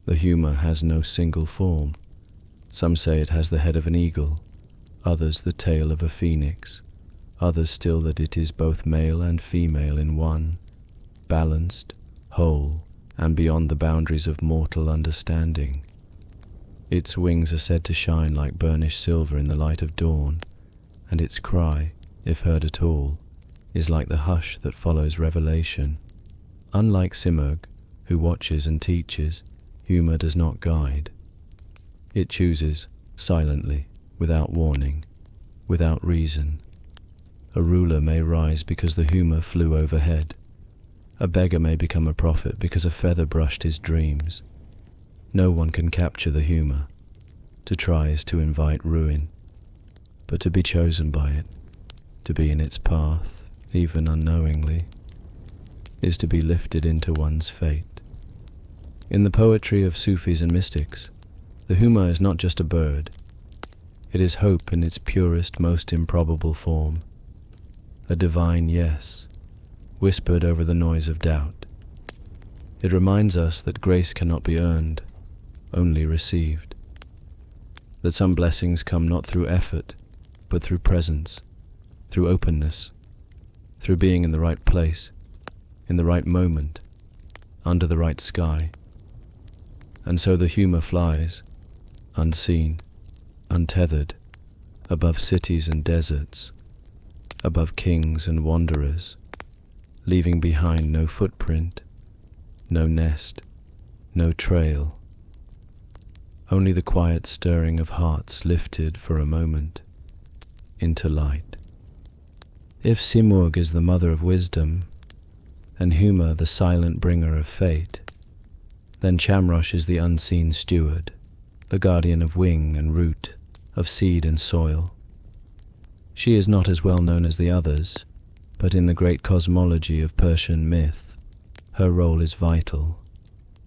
The Huma has no single form. Some say it has the head of an eagle, others the tail of a phoenix, others still that it is both male and female in one, balanced, whole, and beyond the boundaries of mortal understanding. Its wings are said to shine like burnished silver in the light of dawn, and its cry, if heard at all, is like the hush that follows revelation. Unlike Simurgh, who watches and teaches, Huma does not guide. It chooses, silently, without warning, without reason. A ruler may rise because the Huma flew overhead. A beggar may become a prophet because a feather brushed his dreams. No one can capture the Huma. To try is to invite ruin, but to be chosen by it, to be in its path, even unknowingly, is to be lifted into one's fate. In the poetry of Sufis and mystics, the Huma is not just a bird. It is hope in its purest, most improbable form. A divine yes, whispered over the noise of doubt. It reminds us that grace cannot be earned, only received. That some blessings come not through effort, but through presence, through openness, through being in the right place, in the right moment, under the right sky. And so the Huma flies, unseen, untethered, above cities and deserts, above kings and wanderers, leaving behind no footprint, no nest, no trail, only the quiet stirring of hearts lifted for a moment into light. If Simurgh is the mother of wisdom, and Huma the silent bringer of fate, then Chamrosh is the unseen steward, the guardian of wing and root, of seed and soil. She is not as well known as the others, but in the great cosmology of Persian myth, her role is vital,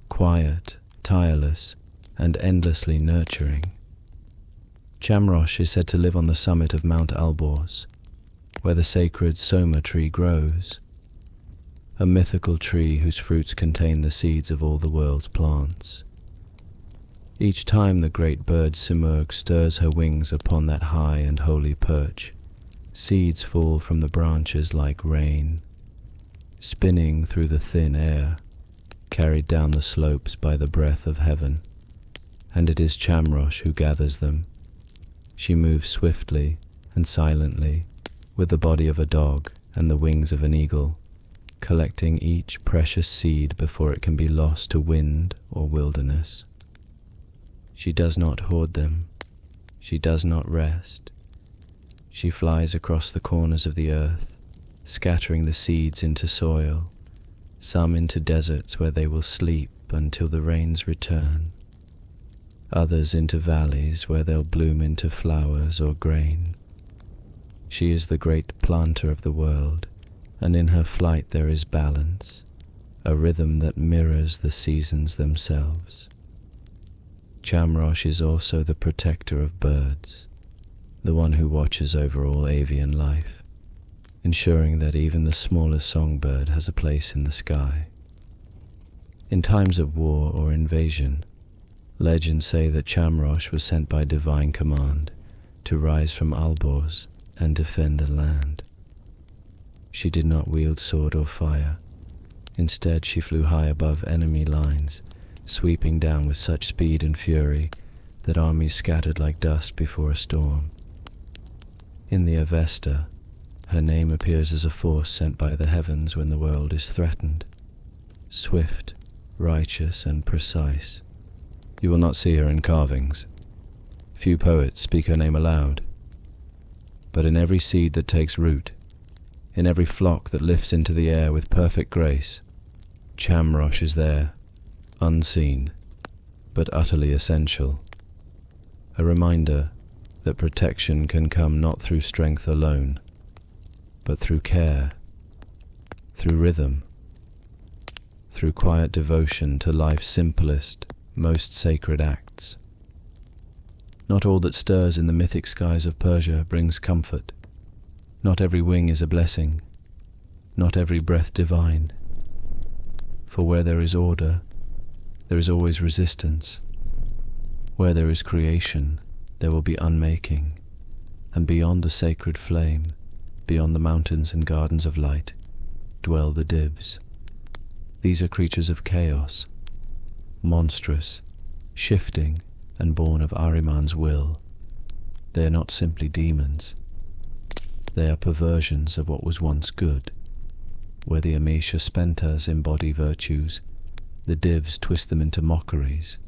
quiet, tireless, and endlessly nurturing. Chamrosh is said to live on the summit of Mount Albors, where the sacred soma tree grows, a mythical tree whose fruits contain the seeds of all the world's plants. Each time the great bird Simurgh stirs her wings upon that high and holy perch, seeds fall from the branches like rain, spinning through the thin air, carried down the slopes by the breath of heaven, and it is Chamrosh who gathers them. She moves swiftly and silently, with the body of a dog and the wings of an eagle, collecting each precious seed before it can be lost to wind or wilderness. She does not hoard them. She does not rest. She flies across the corners of the earth, scattering the seeds into soil, some into deserts where they will sleep until the rains return, others into valleys where they'll bloom into flowers or grain. She is the great planter of the world, and in her flight there is balance, a rhythm that mirrors the seasons themselves. Chamrosh is also the protector of birds, the one who watches over all avian life, ensuring that even the smallest songbird has a place in the sky. In times of war or invasion, legends say that Chamrosh was sent by divine command to rise from Albors and defend the land. She did not wield sword or fire. Instead, she flew high above enemy lines, sweeping down with such speed and fury that armies scattered like dust before a storm. In the Avesta, her name appears as a force sent by the heavens when the world is threatened. Swift, righteous, and precise. You will not see her in carvings. Few poets speak her name aloud. But in every seed that takes root, in every flock that lifts into the air with perfect grace, Chamrosh is there, unseen, but utterly essential. A reminder that protection can come not through strength alone, but through care, through rhythm, through quiet devotion to life's simplest, most sacred acts. Not all that stirs in the mythic skies of Persia brings comfort. Not every wing is a blessing, not every breath divine. For where there is order, there is always resistance. Where there is creation, there will be unmaking, and beyond the sacred flame, beyond the mountains and gardens of light, dwell the Divs. These are creatures of chaos, monstrous, shifting, and born of Ahriman's will. They are not simply demons. They are perversions of what was once good. Where the Amisha Spentas embody virtues, the Divs twist them into mockeries.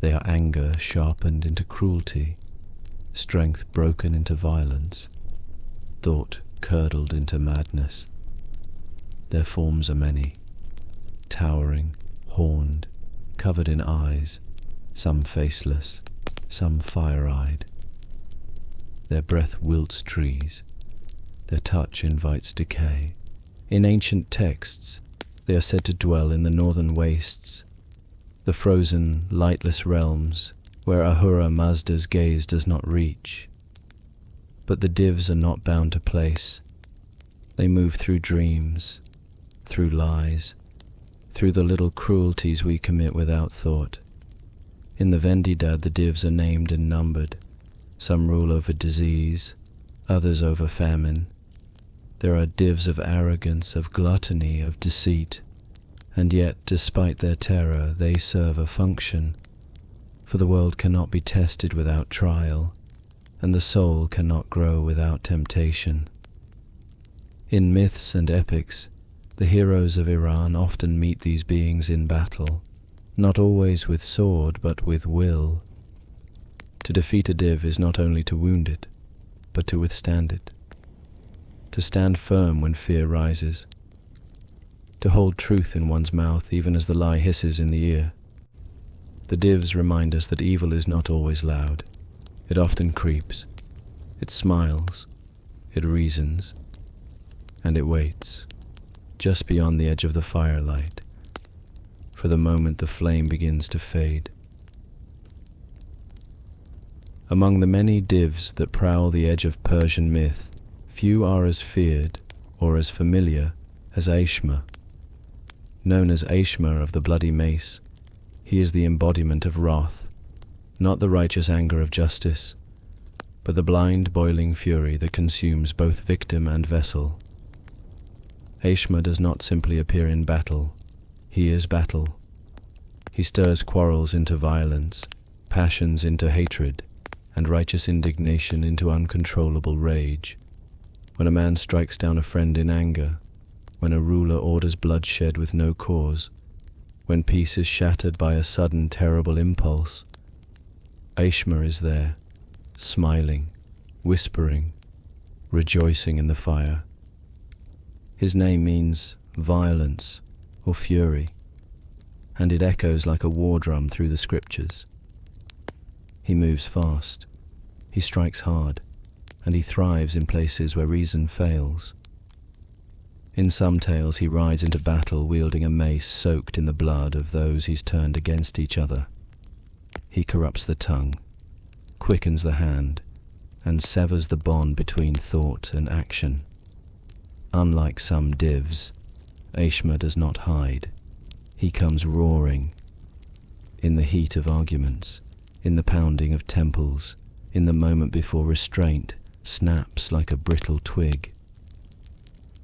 They are anger sharpened into cruelty, strength broken into violence, thought curdled into madness. Their forms are many, towering, horned, covered in eyes, some faceless, some fire-eyed. Their breath wilts trees, their touch invites decay. In ancient texts, they are said to dwell in the northern wastes, the frozen, lightless realms where Ahura Mazda's gaze does not reach. But the Divs are not bound to place. They move through dreams, through lies, through the little cruelties we commit without thought. In the Vendidad, the Divs are named and numbered. Some rule over disease, others over famine. There are Divs of arrogance, of gluttony, of deceit, and yet, despite their terror, they serve a function. For the world cannot be tested without trial, and the soul cannot grow without temptation. In myths and epics, the heroes of Iran often meet these beings in battle, not always with sword, but with will. To defeat a Div is not only to wound it, but to withstand it. To stand firm when fear rises. To hold truth in one's mouth even as the lie hisses in the ear. The Divs remind us that evil is not always loud. It often creeps. It smiles. It reasons. And it waits, just beyond the edge of the firelight, for the moment the flame begins to fade. Among the many Divs that prowl the edge of Persian myth, few are as feared or as familiar as Aeshma. Known as Aeshma of the bloody mace, he is the embodiment of wrath, not the righteous anger of justice, but the blind boiling fury that consumes both victim and vessel. Aeshma does not simply appear in battle, he is battle. He stirs quarrels into violence, passions into hatred, and righteous indignation into uncontrollable rage. When a man strikes down a friend in anger, when a ruler orders bloodshed with no cause, when peace is shattered by a sudden terrible impulse, Aeshma is there, smiling, whispering, rejoicing in the fire. His name means violence or fury, and it echoes like a war drum through the scriptures. He moves fast, he strikes hard, and he thrives in places where reason fails. In some tales he rides into battle wielding a mace soaked in the blood of those he's turned against each other. He corrupts the tongue, quickens the hand, and severs the bond between thought and action. Unlike some Divs, Aeshma does not hide. He comes roaring, in the heat of arguments, in the pounding of temples, in the moment before restraint snaps like a brittle twig.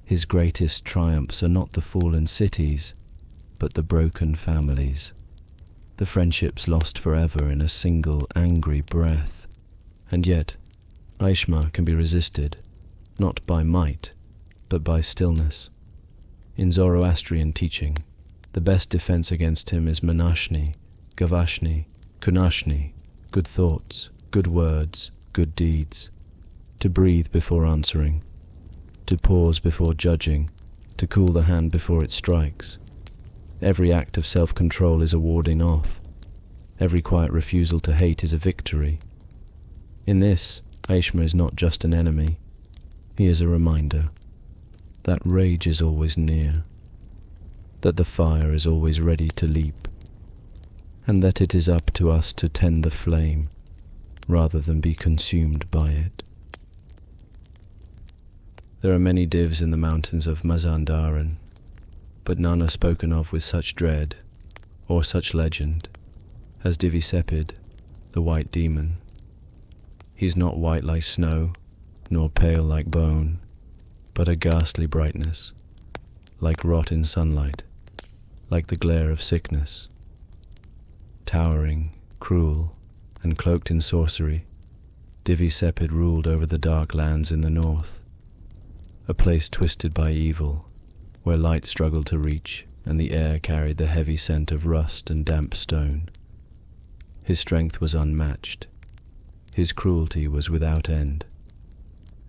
His greatest triumphs are not the fallen cities, but the broken families, the friendships lost forever in a single angry breath. And yet, Aeshma can be resisted, not by might, but by stillness. In Zoroastrian teaching, the best defense against him is Manashni, Gavashni, Kunashni, good thoughts, good words, good deeds, to breathe before answering, to pause before judging, to cool the hand before it strikes. Every act of self-control is a warding off. Every quiet refusal to hate is a victory. In this, Aeshma is not just an enemy. He is a reminder that rage is always near, that the fire is always ready to leap, and that it is up to us to tend the flame rather than be consumed by it. There are many divs in the mountains of Mazandaran, but none are spoken of with such dread or such legend as Div-e, the white demon. He is not white like snow, nor pale like bone, but a ghastly brightness, like rot in sunlight, like the glare of sickness. Towering, cruel, and cloaked in sorcery, Div-e ruled over the dark lands in the north, a place twisted by evil, where light struggled to reach, and the air carried the heavy scent of rust and damp stone. His strength was unmatched, his cruelty was without end,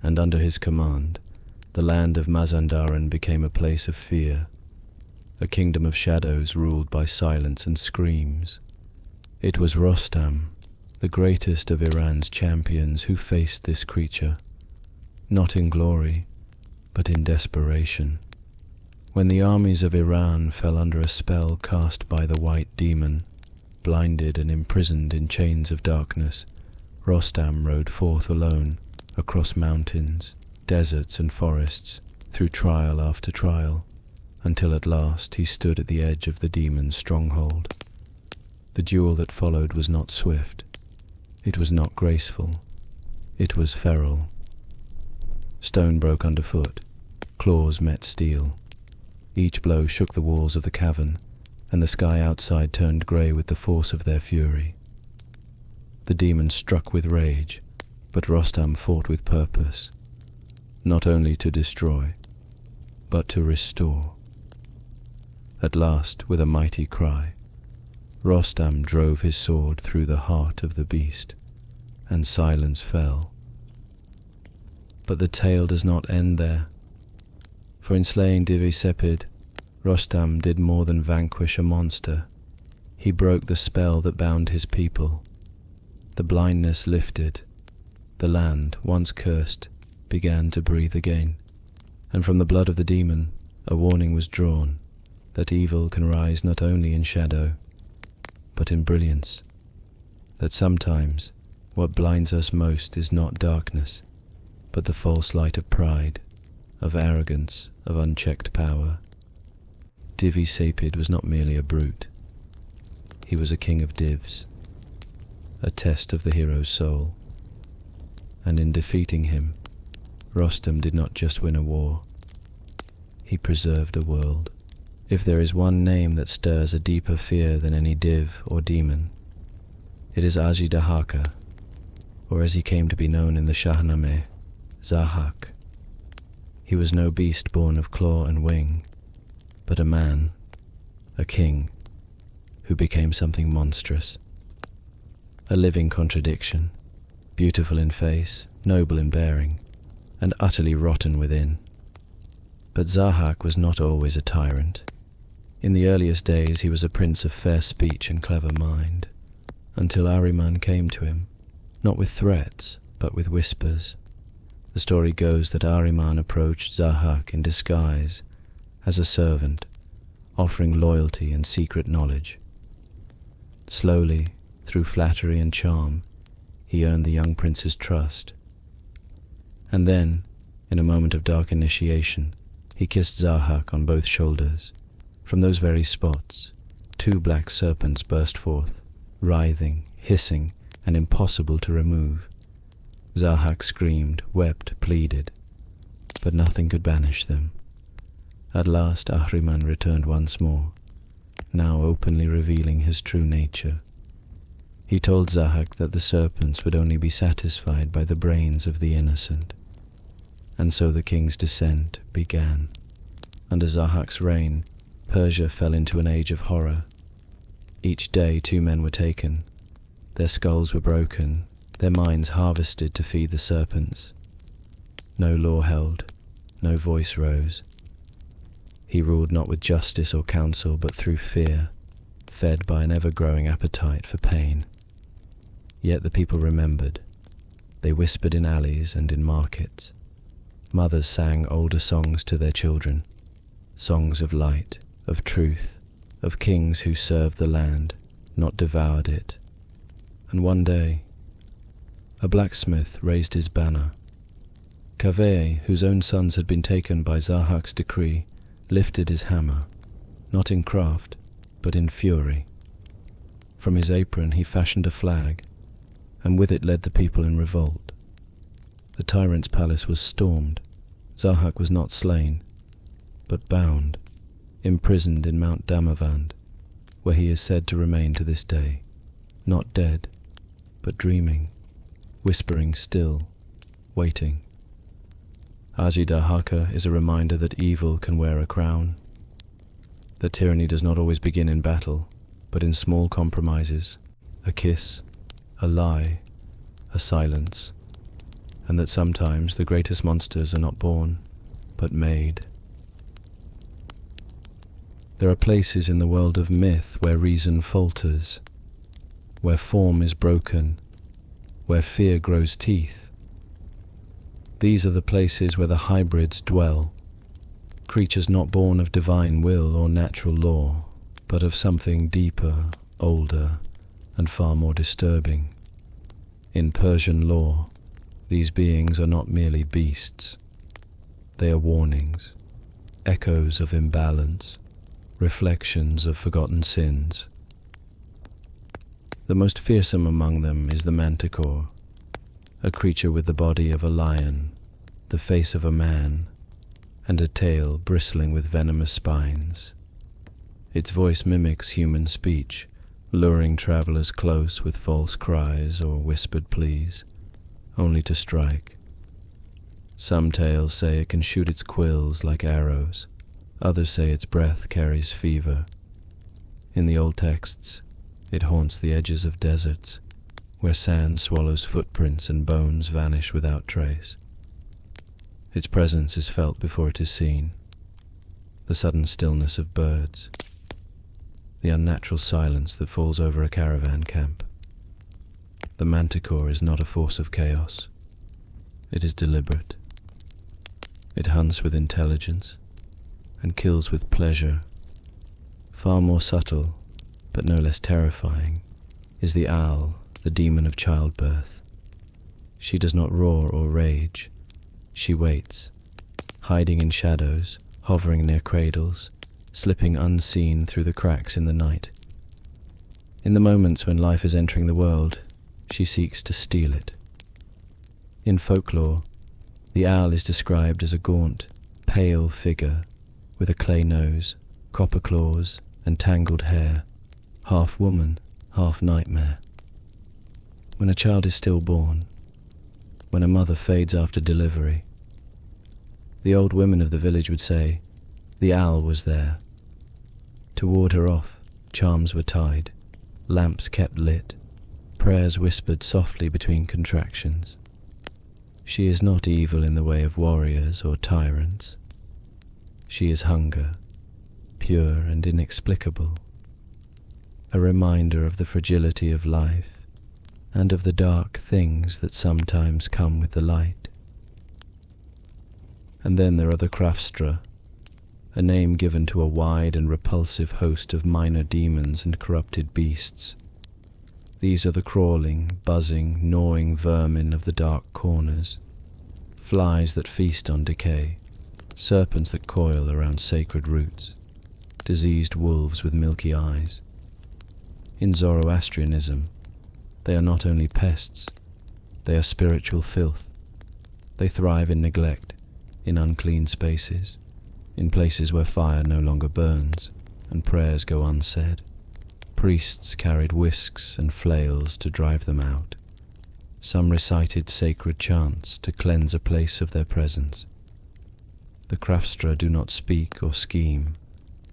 and under his command, the land of Mazandaran became a place of fear, a kingdom of shadows ruled by silence and screams. It was Rostam, the greatest of Iran's champions, who faced this creature, not in glory, but in desperation. When the armies of Iran fell under a spell cast by the white demon, blinded and imprisoned in chains of darkness, Rostam rode forth alone across mountains, deserts and forests, through trial after trial, until at last he stood at the edge of the demon's stronghold. The duel that followed was not swift, it was not graceful, it was feral. Stone broke underfoot, claws met steel. Each blow shook the walls of the cavern, and the sky outside turned grey with the force of their fury. The demon struck with rage, but Rostam fought with purpose, not only to destroy, but to restore. At last, with a mighty cry, Rostam drove his sword through the heart of the beast, and silence fell. But the tale does not end there, for in slaying Div-e, Rostam did more than vanquish a monster. He broke the spell that bound his people. The blindness lifted. The land, once cursed, began to breathe again, and from the blood of the demon a warning was drawn that evil can rise not only in shadow, but in brilliance, that sometimes what blinds us most is not darkness, but the false light of pride, of arrogance, of unchecked power. Div-e was not merely a brute. He was a king of divs, a test of the hero's soul. And in defeating him, Rostam did not just win a war, he preserved a world. If there is one name that stirs a deeper fear than any div or demon, it is Ajidahaka, or as he came to be known in the Shahnameh, Zahak. He was no beast born of claw and wing, but a man, a king, who became something monstrous. A living contradiction, beautiful in face, noble in bearing, and utterly rotten within. But Zahak was not always a tyrant. In the earliest days he was a prince of fair speech and clever mind, until Ahriman came to him, not with threats, but with whispers. The story goes that Ahriman approached Zahak in disguise, as a servant, offering loyalty and secret knowledge. Slowly, through flattery and charm, he earned the young prince's trust. And then, in a moment of dark initiation, he kissed Zahak on both shoulders. From those very spots, 2 black serpents burst forth, writhing, hissing, and impossible to remove. Zahak screamed, wept, pleaded, but nothing could banish them. At last Ahriman returned once more, now openly revealing his true nature. He told Zahak that the serpents would only be satisfied by the brains of the innocent. And so the king's descent began. Under Zahak's reign, Persia fell into an age of horror. Each day 2 men were taken, their skulls were broken, their minds harvested to feed the serpents. No law held, no voice rose. He ruled not with justice or counsel, but through fear, fed by an ever-growing appetite for pain. Yet the people remembered. They whispered in alleys and in markets. Mothers sang older songs to their children, songs of light, of truth, of kings who served the land, not devoured it. And one day, a blacksmith raised his banner. Kaveh, whose own sons had been taken by Zahak's decree, lifted his hammer, not in craft, but in fury. From his apron he fashioned a flag, and with it led the people in revolt. The tyrant's palace was stormed. Zahak was not slain, but bound, imprisoned in Mount Damavand, where he is said to remain to this day, not dead, but dreaming, whispering still, waiting. Ajidahaka is a reminder that evil can wear a crown, that tyranny does not always begin in battle, but in small compromises, a kiss, a lie, a silence, and that sometimes the greatest monsters are not born, but made. There are places in the world of myth where reason falters, where form is broken, where fear grows teeth. These are the places where the hybrids dwell, creatures not born of divine will or natural law, but of something deeper, older, and far more disturbing. In Persian lore, these beings are not merely beasts. They are warnings, echoes of imbalance, reflections of forgotten sins. The most fearsome among them is the manticore, a creature with the body of a lion, the face of a man, and a tail bristling with venomous spines. Its voice mimics human speech, luring travelers close with false cries or whispered pleas, only to strike. Some tales say it can shoot its quills like arrows, others say its breath carries fever. In the old texts, it haunts the edges of deserts, where sand swallows footprints and bones vanish without trace. Its presence is felt before it is seen. The sudden stillness of birds, the unnatural silence that falls over a caravan camp. The manticore is not a force of chaos. It is deliberate. It hunts with intelligence and kills with pleasure. Far more subtle, but no less terrifying, is the owl, the demon of childbirth. She does not roar or rage. She waits, hiding in shadows, hovering near cradles, slipping unseen through the cracks in the night. In the moments when life is entering the world, she seeks to steal it. In folklore, the owl is described as a gaunt, pale figure with a clay nose, copper claws, and tangled hair, half woman, half nightmare. When a child is stillborn, when a mother fades after delivery, the old women of the village would say, the owl was there. To ward her off, charms were tied, lamps kept lit, prayers whispered softly between contractions. She is not evil in the way of warriors or tyrants. She is hunger, pure and inexplicable, a reminder of the fragility of life and of the dark things that sometimes come with the light. And then there are the Krafstra, a name given to a wide and repulsive host of minor demons and corrupted beasts. These are the crawling, buzzing, gnawing vermin of the dark corners, flies that feast on decay, serpents that coil around sacred roots, diseased wolves with milky eyes. In Zoroastrianism, they are not only pests, they are spiritual filth. They thrive in neglect, in unclean spaces, in places where fire no longer burns and prayers go unsaid. Priests carried whisks and flails to drive them out. Some recited sacred chants to cleanse a place of their presence. The Krafstra do not speak or scheme,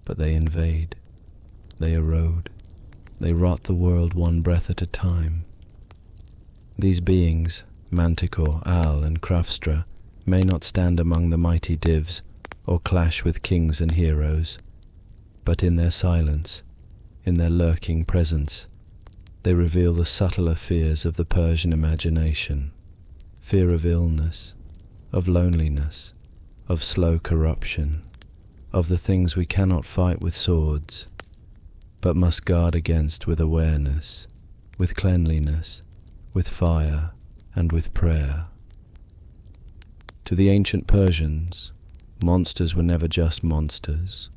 but they invade, they erode, they rot the world one breath at a time. These beings, Manticore, Al, and Krafstra, may not stand among the mighty divs or clash with kings and heroes, but in their silence, in their lurking presence, they reveal the subtler fears of the Persian imagination, fear of illness, of loneliness, of slow corruption, of the things we cannot fight with swords, but must guard against with awareness, with cleanliness, with fire, and with prayer. To the ancient Persians, monsters were never just monsters.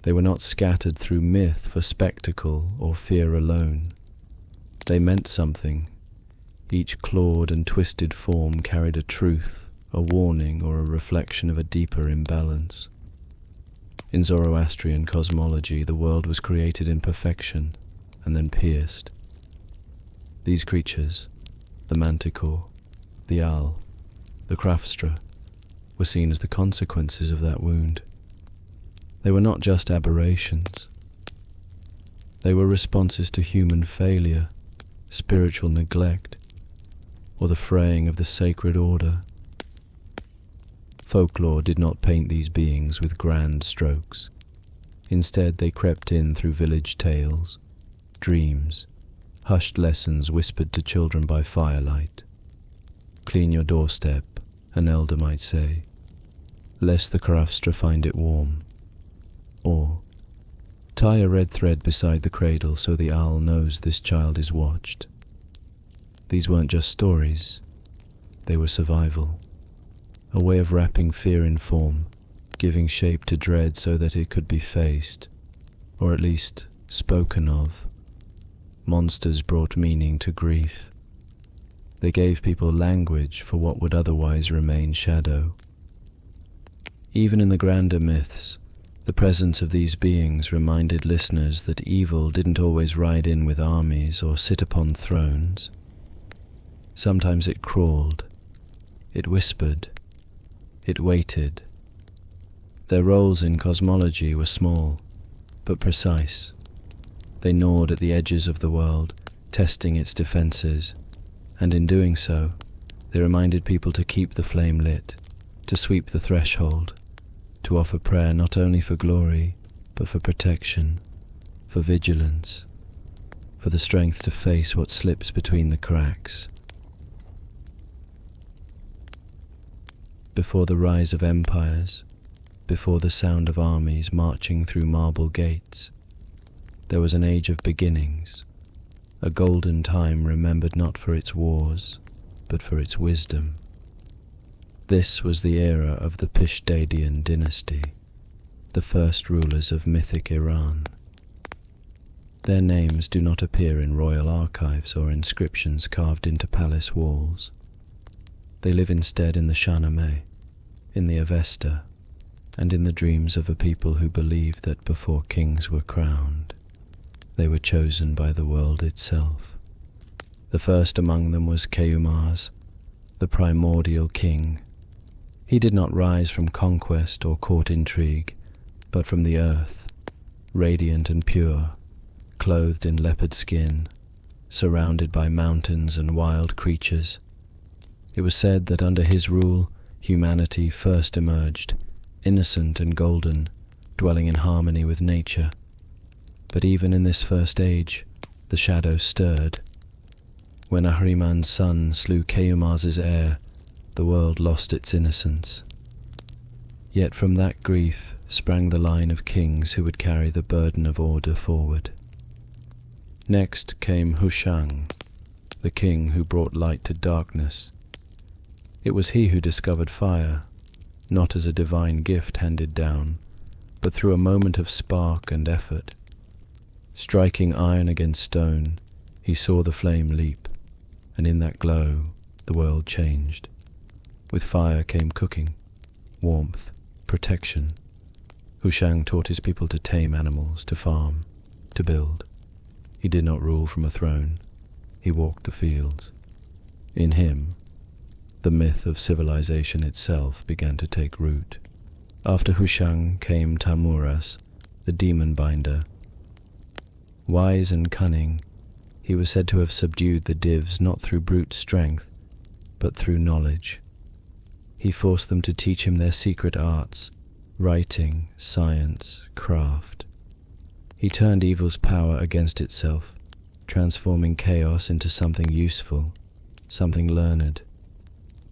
They were not scattered through myth for spectacle or fear alone. They meant something. Each clawed and twisted form carried a truth, a warning, or a reflection of a deeper imbalance. In Zoroastrian cosmology, the world was created in perfection and then pierced. These creatures, the Manticore, the Al, the Krafstra, were seen as the consequences of that wound. They were not just aberrations. They were responses to human failure, spiritual neglect, or the fraying of the sacred order. Folklore did not paint these beings with grand strokes. Instead, they crept in through village tales, dreams, hushed lessons whispered to children by firelight. Clean your doorstep, an elder might say, lest the Krafstra find it warm. Or, tie a red thread beside the cradle so the owl knows this child is watched. These weren't just stories, they were survival. A way of wrapping fear in form, giving shape to dread so that it could be faced, or at least spoken of. Monsters brought meaning to grief. They gave people language for what would otherwise remain shadow. Even in the grander myths, the presence of these beings reminded listeners that evil didn't always ride in with armies or sit upon thrones. Sometimes it crawled, it whispered, it waited. Their roles in cosmology were small, but precise. They gnawed at the edges of the world, testing its defenses, and in doing so, they reminded people to keep the flame lit, to sweep the threshold, to offer prayer not only for glory, but for protection, for vigilance, for the strength to face what slips between the cracks. Before the rise of empires, before the sound of armies marching through marble gates, there was an age of beginnings, a golden time remembered not for its wars, but for its wisdom. This was the era of the Pishdadian dynasty, the first rulers of mythic Iran. Their names do not appear in royal archives or inscriptions carved into palace walls. They live instead in the Shahnameh, in the Avesta, and in the dreams of a people who believed that before kings were crowned, they were chosen by the world itself. The first among them was Kehumars, the primordial king. He did not rise from conquest or court intrigue, but from the earth, radiant and pure, clothed in leopard skin, surrounded by mountains and wild creatures. It was said that under his rule, humanity first emerged, innocent and golden, dwelling in harmony with nature. But even in this first age, the shadow stirred. When Ahriman's son slew Kehumars' heir, the world lost its innocence. Yet from that grief sprang the line of kings who would carry the burden of order forward. Next came Hushang, the king who brought light to darkness. It was he who discovered fire, not as a divine gift handed down, but through a moment of spark and effort. Striking iron against stone, he saw the flame leap, and in that glow the world changed. With fire came cooking, warmth, protection. Hushang taught his people to tame animals, to farm, to build. He did not rule from a throne, he walked the fields. In him, the myth of civilization itself began to take root. After Hushang came Tamuras, the demon binder. Wise and cunning, He was said to have subdued the Divs not through brute strength, but through knowledge. He forced them to teach him their secret arts, writing, science, craft. He turned evil's power against itself, transforming chaos into something useful, something learned.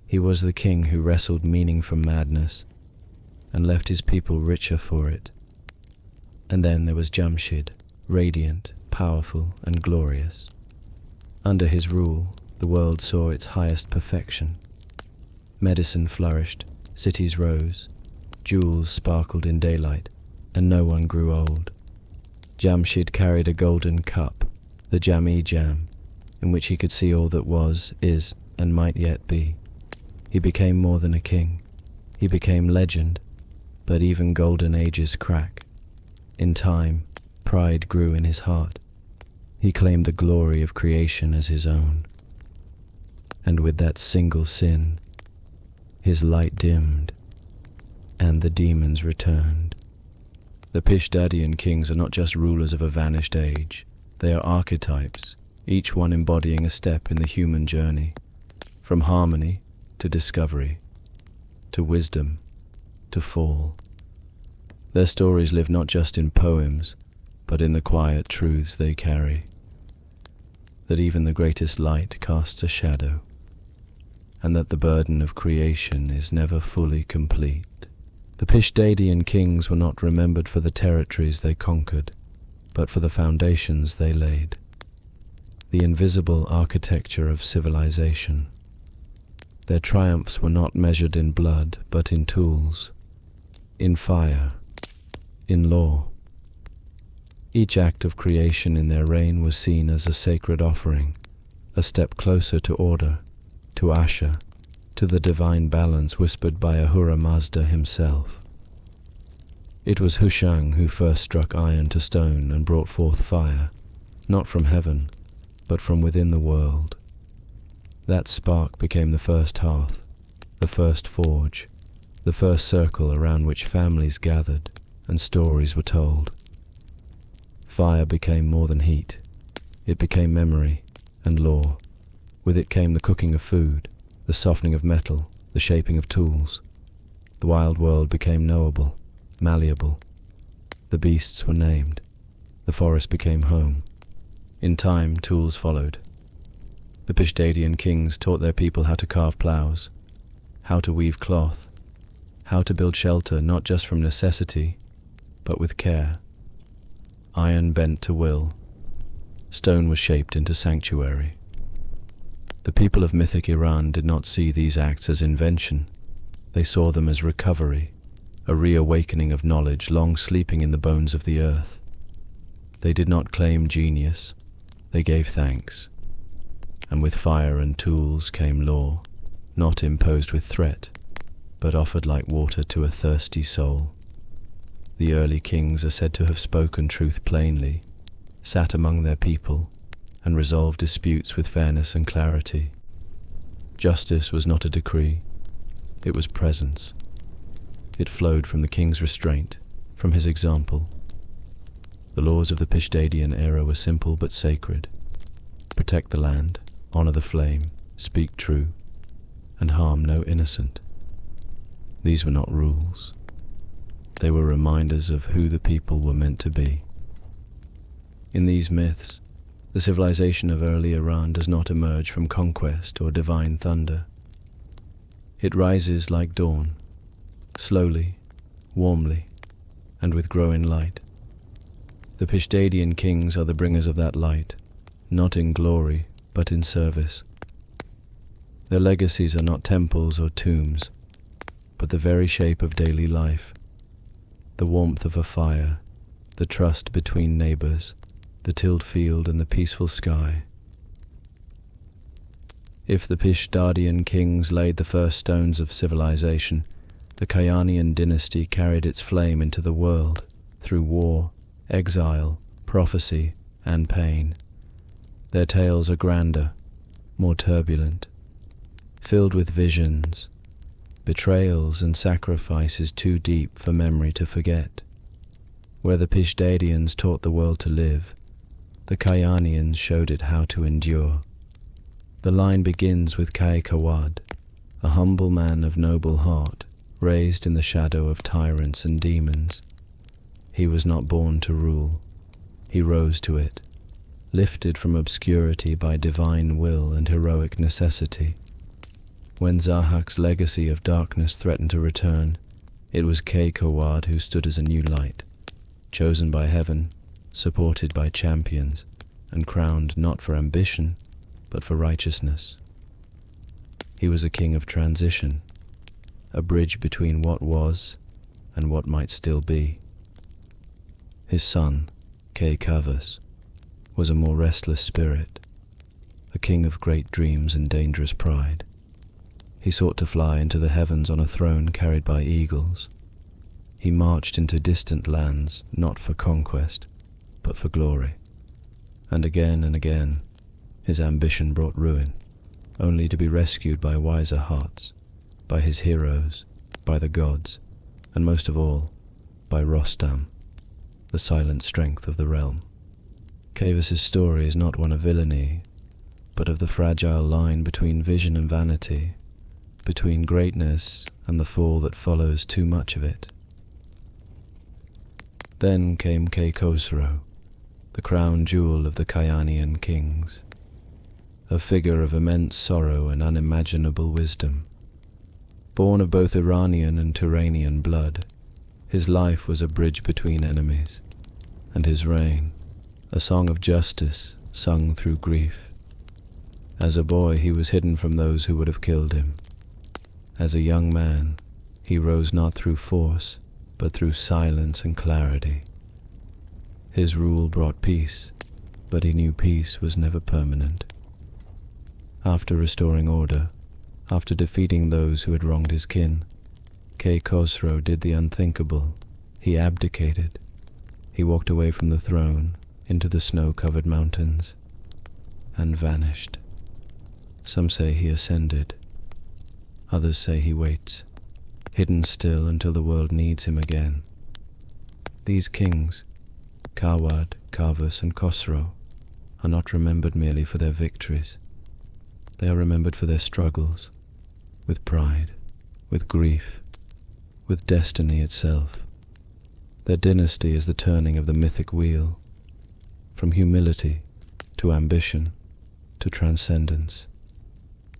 He was the king who wrestled meaning from madness, and left his people richer for it. And then there was Jamshid, radiant, powerful, and glorious. Under his rule, the world saw its highest perfection. Medicine flourished, cities rose, jewels sparkled in daylight, and no one grew old. Jamshid carried a golden cup, the Jam-e-Jam, in which he could see all that was, is, and might yet be. He became more than a king. He became legend, but even golden ages crack. In time, pride grew in his heart. He claimed the glory of creation as his own. And with that single sin, his light dimmed, and the demons returned. The Pishdadian kings are not just rulers of a vanished age. They are archetypes, each one embodying a step in the human journey, from harmony to discovery, to wisdom, to fall. Their stories live not just in poems, but in the quiet truths they carry. That even the greatest light casts a shadow, and that the burden of creation is never fully complete. The Pishdadian kings were not remembered for the territories they conquered, but for the foundations they laid. The invisible architecture of civilization. Their triumphs were not measured in blood, but in tools, in fire, in law. Each act of creation in their reign was seen as a sacred offering, a step closer to order, to Asha, to the divine balance whispered by Ahura Mazda himself. It was Hushang who first struck iron to stone and brought forth fire, not from heaven, but from within the world. That spark became the first hearth, the first forge, the first circle around which families gathered and stories were told. Fire became more than heat. It became memory and law. With it came the cooking of food, the softening of metal, the shaping of tools. The wild world became knowable, malleable. The beasts were named. The forest became home. In time, tools followed. The Pishdadian kings taught their people how to carve plows, how to weave cloth, how to build shelter not just from necessity, but with care. Iron bent to will. Stone was shaped into sanctuary. The people of mythic Iran did not see these acts as invention. They saw them as recovery, a reawakening of knowledge long sleeping in the bones of the earth. They did not claim genius. They gave thanks. And with fire and tools came law, not imposed with threat, but offered like water to a thirsty soul. The early kings are said to have spoken truth plainly, sat among their people, and resolved disputes with fairness and clarity. Justice was not a decree, it was presence. It flowed from the king's restraint, from his example. The laws of the Pishdadian era were simple but sacred. Protect the land, honor the flame, speak true, and harm no innocent. These were not rules. They were reminders of who the people were meant to be. In these myths, the civilization of early Iran does not emerge from conquest or divine thunder. It rises like dawn, slowly, warmly, and with growing light. The Pishdadian kings are the bringers of that light, not in glory, but in service. Their legacies are not temples or tombs, but the very shape of daily life, the warmth of a fire, the trust between neighbors, the tilled field and the peaceful sky. If the Pishdadian kings laid the first stones of civilization, the Kayanian dynasty carried its flame into the world through war, exile, prophecy, and pain. Their tales are grander, more turbulent, filled with visions, betrayals and sacrifices too deep for memory to forget. Where the Pishdadians taught the world to live, the Kayanians showed it how to endure. The line begins with Kawad, a humble man of noble heart, raised in the shadow of tyrants and demons. He was not born to rule. He rose to it, lifted from obscurity by divine will and heroic necessity. When Zahak's legacy of darkness threatened to return, it was Kawad who stood as a new light, chosen by heaven, supported by champions, and crowned not for ambition, but for righteousness. He was a king of transition, a bridge between what was and what might still be. His son, Kavas, was a more restless spirit, a king of great dreams and dangerous pride. He sought to fly into the heavens on a throne carried by eagles. He marched into distant lands, not for conquest, but for glory. And again, his ambition brought ruin, only to be rescued by wiser hearts, by his heroes, by the gods, and most of all, by Rostam, the silent strength of the realm. Kavas's story is not one of villainy, but of the fragile line between vision and vanity, between greatness and the fall that follows too much of it. Then came Khosrow, the crown jewel of the Kayanian kings, a figure of immense sorrow and unimaginable wisdom. Born of both Iranian and Turanian blood, his life was a bridge between enemies, and his reign, a song of justice sung through grief. As a boy, he was hidden from those who would have killed him. As a young man, he rose not through force, but through silence and clarity. His rule brought peace, but he knew peace was never permanent. After restoring order, after defeating those who had wronged his kin, Khosrow did the unthinkable. He abdicated. He walked away from the throne into the snow-covered mountains and vanished. Some say he ascended. Others say he waits, hidden still until the world needs him again. These kings, Kawad, Kavas, and Khosrow, are not remembered merely for their victories. They are remembered for their struggles, with pride, with grief, with destiny itself. Their dynasty is the turning of the mythic wheel, from humility to ambition to transcendence.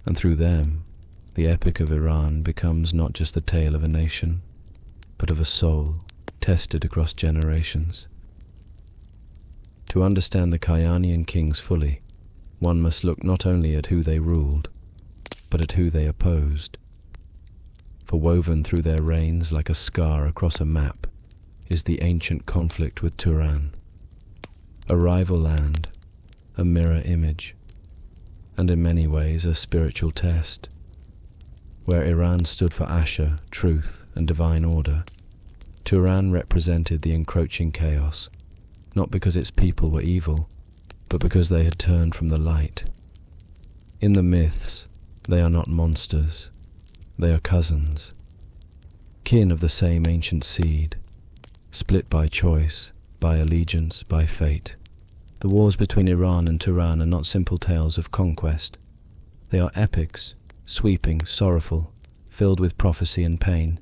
And through them, the epic of Iran becomes not just the tale of a nation, but of a soul tested across generations. To understand the Kayanian kings fully, one must look not only at who they ruled, but at who they opposed. For woven through their reigns like a scar across a map is the ancient conflict with Turan, a rival land, a mirror image, and in many ways a spiritual test. Where Iran stood for Asher, truth, and divine order, Turan represented the encroaching chaos, not because its people were evil, but because they had turned from the light. In the myths, they are not monsters, they are cousins, kin of the same ancient seed, split by choice, by allegiance, by fate. The wars between Iran and Turan are not simple tales of conquest. They are epics, sweeping, sorrowful, filled with prophecy and pain.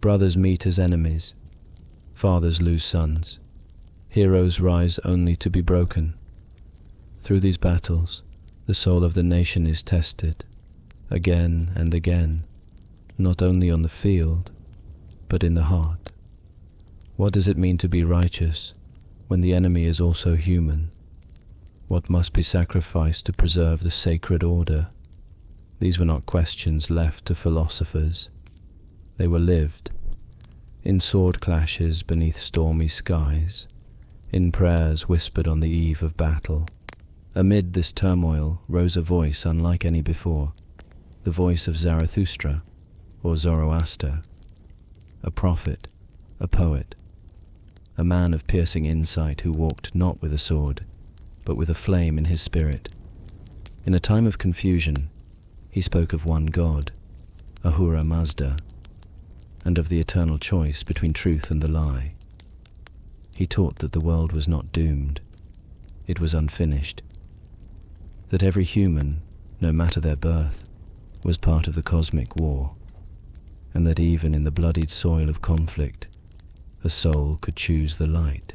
Brothers meet as enemies, fathers lose sons, heroes rise only to be broken. Through these battles, the soul of the nation is tested, again and again, not only on the field, but in the heart. What does it mean to be righteous when the enemy is also human? What must be sacrificed to preserve the sacred order? These were not questions left to philosophers. They were lived, in sword clashes beneath stormy skies, in prayers whispered on the eve of battle. Amid this turmoil rose a voice unlike any before, the voice of Zarathustra, or Zoroaster, a prophet, a poet, a man of piercing insight who walked not with a sword, but with a flame in his spirit. In a time of confusion, he spoke of one God, Ahura Mazda, and of the eternal choice between truth and the lie. He taught that the world was not doomed. it was unfinished. That every human, no matter their birth, was part of the cosmic war, and that even in the bloodied soil of conflict, a soul could choose the light.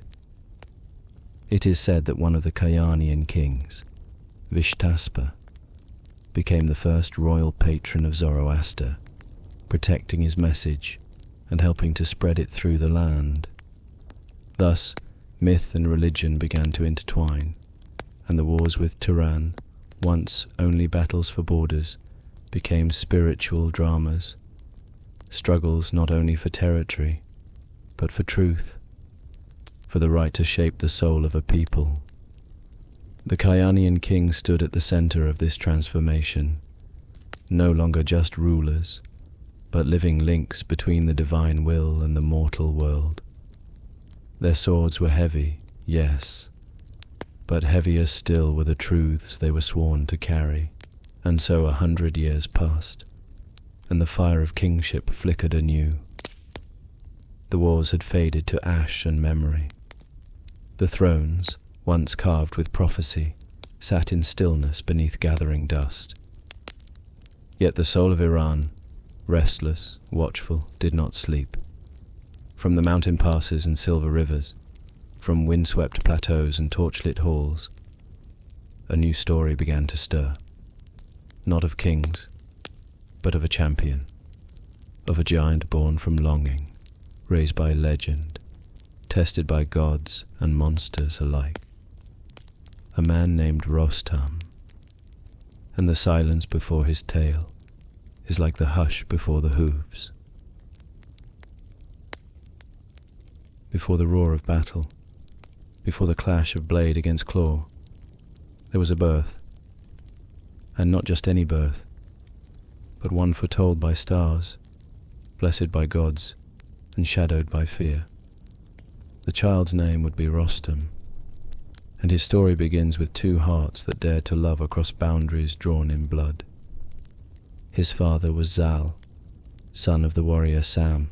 It is said that one of the Kayanian kings, Vishtaspa, became the first royal patron of Zoroaster, protecting his message and helping to spread it through the land. Thus, myth and religion began to intertwine, and the wars with Turan, once only battles for borders, became spiritual dramas, struggles not only for territory, but for truth, for the right to shape the soul of a people. The Kayanian king stood at the center of this transformation, no longer just rulers, but living links between the divine will and the mortal world. Their swords were heavy, yes, but heavier still were the truths they were sworn to carry. And so 100 years passed, and the fire of kingship flickered anew. The wars had faded to ash and memory. The thrones, once carved with prophecy, sat in stillness beneath gathering dust. Yet the soul of Iran, restless, watchful, did not sleep. From the mountain passes and silver rivers, from windswept plateaus and torchlit halls, a new story began to stir. Not of kings, but of a champion, of a giant born from longing, raised by legend, tested by gods and monsters alike. A man named Rostam, and the silence before his tale is like the hush before the hooves. Before the roar of battle, before the clash of blade against claw, there was a birth. And not just any birth, but one foretold by stars, blessed by gods, and shadowed by fear. The child's name would be Rostam, and his story begins with two hearts that dared to love across boundaries drawn in blood. His father was Zal, son of the warrior Sam,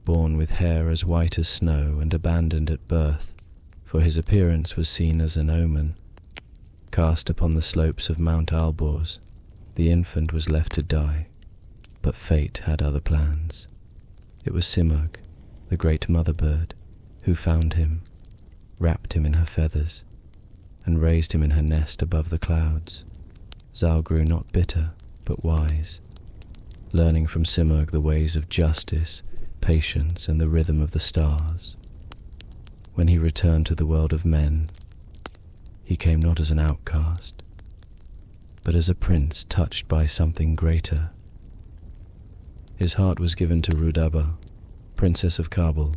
born with hair as white as snow and abandoned at birth, for his appearance was seen as an omen. Cast upon the slopes of Mount Alborz, the infant was left to die, but fate had other plans. It was Simurgh, the great mother bird, who found him, wrapped him in her feathers, and raised him in her nest above the clouds. Zal grew not bitter, but wise, learning from Simurgh the ways of justice, patience, and the rhythm of the stars. When he returned to the world of men, he came not as an outcast, but as a prince touched by something greater. His heart was given to Rudaba, princess of Kabul,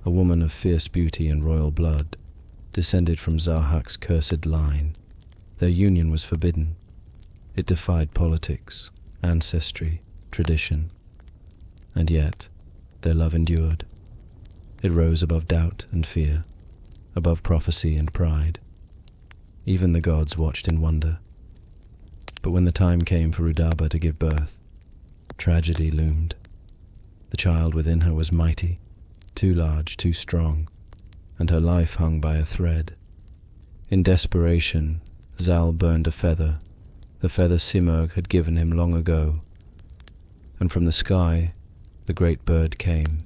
a woman of fierce beauty and royal blood, descended from Zahak's cursed line. Their union was forbidden. It defied politics, ancestry, tradition, and yet their love endured. It rose above doubt and fear, above prophecy and pride. Even the gods watched in wonder. But when the time came for Rudaba to give birth, tragedy loomed. The child within her was mighty, too large, too strong, and her life hung by a thread. In desperation, Zal burned a feather, the feather Simurgh had given him long ago, and from the sky the great bird came.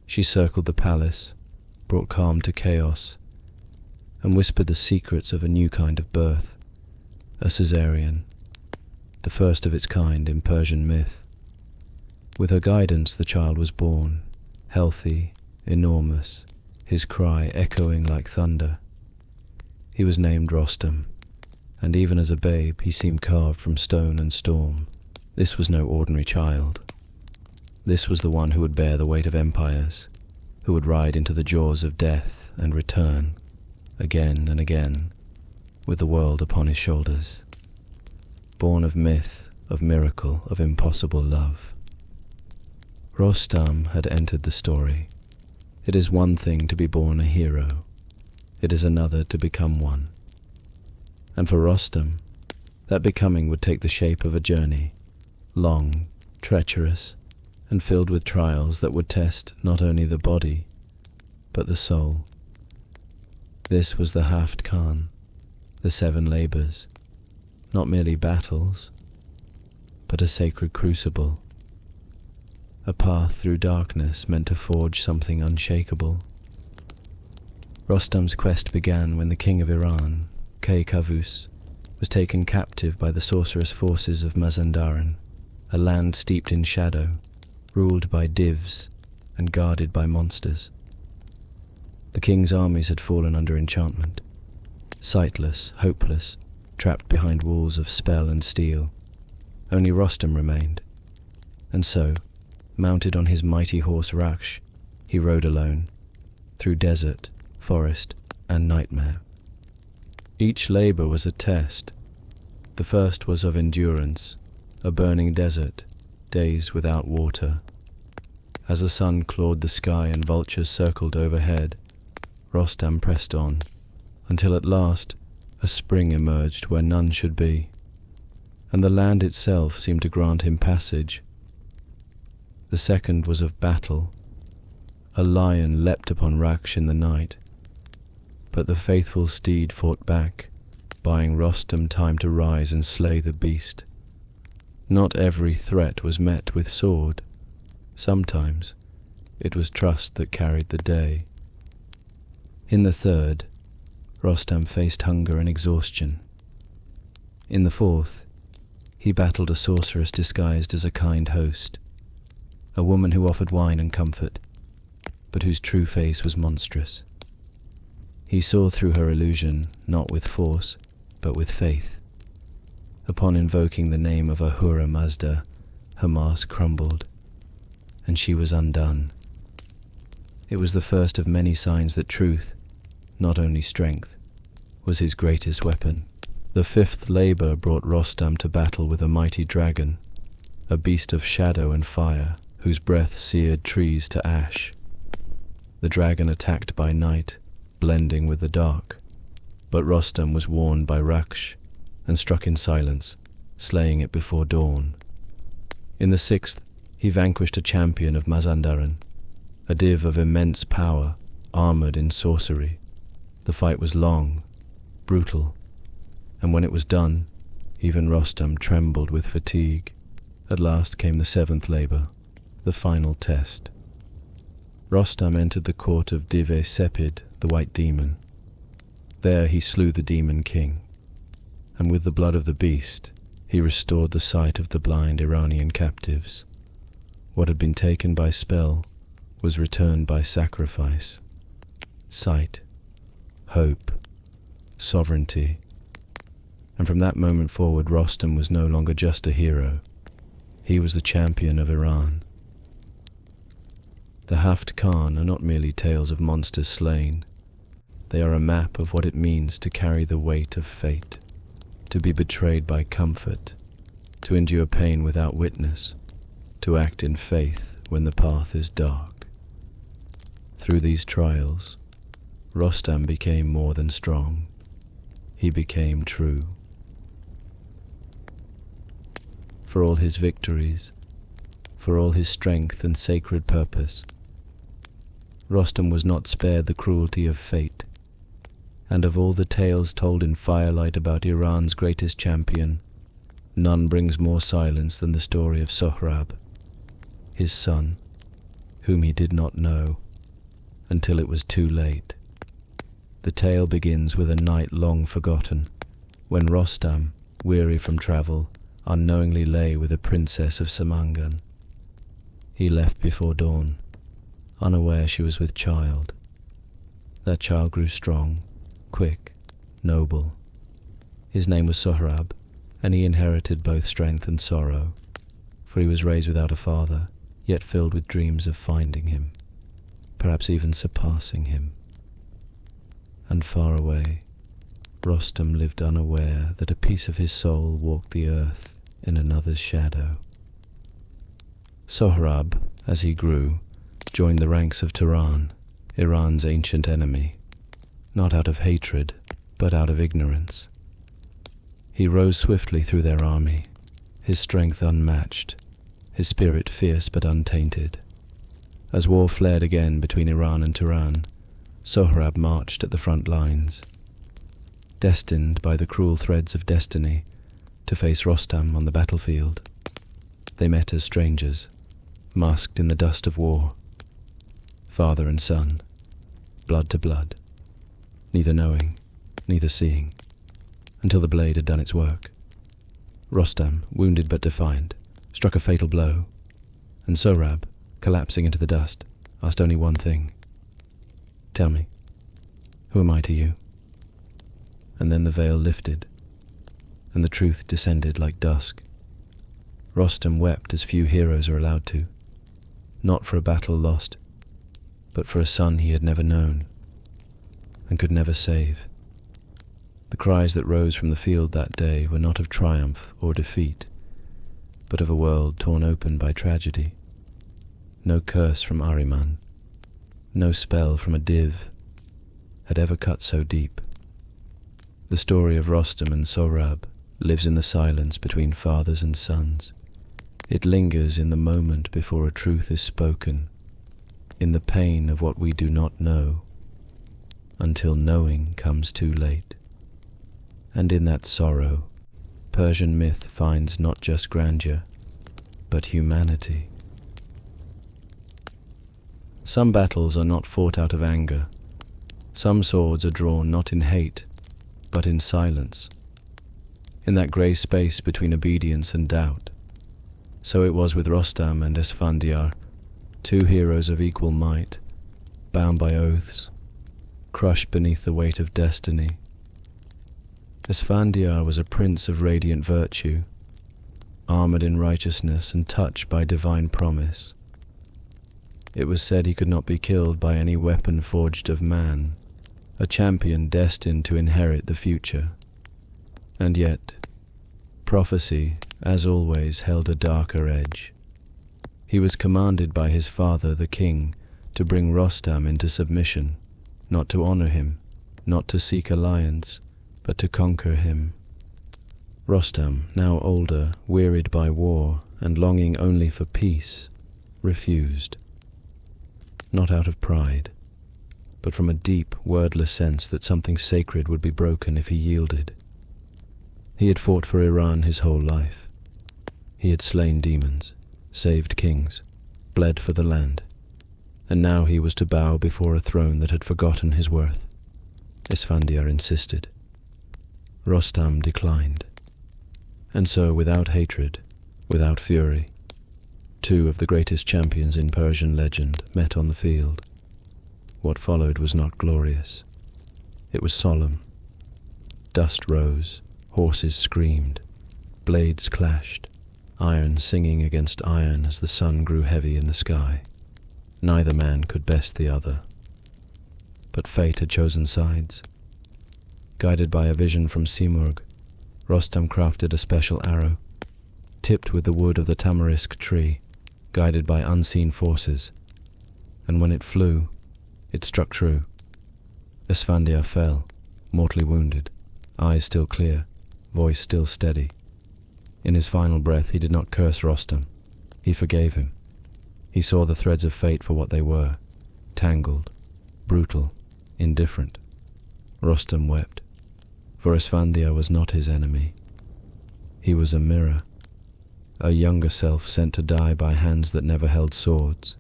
She circled the palace, brought calm to chaos, and whispered the secrets of a new kind of birth, a caesarean, the first of its kind in Persian myth. With her guidance the child was born, healthy, enormous, his cry echoing like thunder. He was named Rostam, and even as a babe he seemed carved from stone and storm. This was no ordinary child. This was the one who would bear the weight of empires, who would ride into the jaws of death and return, again and again, with the world upon his shoulders. Born of myth, of miracle, of impossible love. Rostam had entered the story. It is one thing to be born a hero. It is another to become one. And for Rostam, that becoming would take the shape of a journey, long, treacherous, and filled with trials that would test not only the body, but the soul. This was the Haft Khan, the 7 labors, not merely battles, but a sacred crucible, a path through darkness meant to forge something unshakable. Rostam's quest began when the king of Iran, Kay-Kavus, was taken captive by the sorcerous forces of Mazandaran, a land steeped in shadow, ruled by divs and guarded by monsters. The king's armies had fallen under enchantment, sightless, hopeless, trapped behind walls of spell and steel. Only Rostam remained, and so, mounted on his mighty horse Raksh, he rode alone, through desert, forest, and nightmare. Each labor was a test. The first was of endurance, a burning desert, days without water. As the sun clawed the sky and vultures circled overhead, Rostam pressed on, until at last a spring emerged where none should be, and the land itself seemed to grant him passage. The second was of battle. A lion leapt upon Raksh in the night, but the faithful steed fought back, buying Rostam time to rise and slay the beast. Not every threat was met with sword. Sometimes it was trust that carried the day. In the third, Rostam faced hunger and exhaustion. In the fourth, he battled a sorceress disguised as a kind host, a woman who offered wine and comfort, but whose true face was monstrous. He saw through her illusion, not with force, but with faith. Upon invoking the name of Ahura Mazda, her mask crumbled, and she was undone. It was the first of many signs that truth, not only strength, was his greatest weapon. The fifth labor brought Rostam to battle with a mighty dragon, a beast of shadow and fire, whose breath seared trees to ash. The dragon attacked by night, blending with the dark, but Rostam was warned by Raksh and struck in silence, slaying it before dawn. In the sixth, he vanquished a champion of Mazandaran, a div of immense power, armored in sorcery. The fight was long, brutal, and when it was done, even Rostam trembled with fatigue. At last came the seventh labor, the final test. Rostam entered the court of Div-e Sepid, the white demon. There he slew the demon king, and with the blood of the beast, he restored the sight of the blind Iranian captives. What had been taken by spell was returned by sacrifice. Sight, hope, sovereignty. And from that moment forward, Rostam was no longer just a hero. He was the champion of Iran. The Haft Khan are not merely tales of monsters slain. They are a map of what it means to carry the weight of fate, to be betrayed by comfort, to endure pain without witness, to act in faith when the path is dark. Through these trials, Rostam became more than strong. He became true. For all his victories, for all his strength and sacred purpose, Rostam was not spared the cruelty of fate, and of all the tales told in firelight about Iran's greatest champion, none brings more silence than the story of Sohrab, his son, whom he did not know, until it was too late. The tale begins with a night long forgotten, when Rostam, weary from travel, unknowingly lay with a princess of Samangan. He left before dawn, unaware she was with child. That child grew strong, quick, noble. His name was Sohrab, and he inherited both strength and sorrow, for he was raised without a father, yet filled with dreams of finding him, perhaps even surpassing him. And far away, Rostam lived unaware that a piece of his soul walked the earth in another's shadow. Sohrab, as he grew, joined the ranks of Turan, Iran's ancient enemy, not out of hatred, but out of ignorance. He rose swiftly through their army, his strength unmatched, his spirit fierce but untainted. As war flared again between Iran and Turan, Sohrab marched at the front lines, destined by the cruel threads of destiny to face Rostam on the battlefield. They met as strangers, masked in the dust of war, father and son, blood to blood, neither knowing, neither seeing, until the blade had done its work. Rostam, wounded but defiant, struck a fatal blow, and Sohrab, collapsing into the dust, asked only one thing. "Tell me, who am I to you?" And then the veil lifted, and the truth descended like dusk. Rostam wept as few heroes are allowed to, not for a battle lost, but for a son he had never known, and could never save. The cries that rose from the field that day were not of triumph or defeat, but of a world torn open by tragedy. No curse from Ahriman, no spell from a Div had ever cut so deep. The story of Rostam and Sohrab lives in the silence between fathers and sons. It lingers in the moment before a truth is spoken, in the pain of what we do not know, until knowing comes too late. And in that sorrow, Persian myth finds not just grandeur, but humanity. Some battles are not fought out of anger. Some swords are drawn not in hate, but in silence, in that grey space between obedience and doubt. So it was with Rostam and Esfandiar, two heroes of equal might, bound by oaths, crushed beneath the weight of destiny. Esfandiar was a prince of radiant virtue, armoured in righteousness and touched by divine promise. It was said he could not be killed by any weapon forged of man, a champion destined to inherit the future. And yet, prophecy, as always, held a darker edge. He was commanded by his father, the king, to bring Rostam into submission, not to honour him, not to seek alliance, but to conquer him. Rostam, now older, wearied by war, and longing only for peace, refused. Not out of pride, but from a deep, wordless sense that something sacred would be broken if he yielded. He had fought for Iran his whole life. He had slain demons, saved kings, bled for the land, and now he was to bow before a throne that had forgotten his worth. Esfandiar insisted. Rostam declined. And so, without hatred, without fury, two of the greatest champions in Persian legend met on the field. What followed was not glorious. It was solemn. Dust rose, horses screamed, blades clashed, iron singing against iron as the sun grew heavy in the sky. Neither man could best the other. But fate had chosen sides. Guided by a vision from Simurgh, Rostam crafted a special arrow, tipped with the wood of the tamarisk tree, guided by unseen forces, and when it flew, it struck true. Esfandiar fell, mortally wounded, eyes still clear, voice still steady. In his final breath he did not curse Rostam. He forgave him. He saw the threads of fate for what they were, tangled, brutal, indifferent. Rostam wept, for Esfandiar was not his enemy. He was a mirror, a younger self sent to die by hands that never held swords.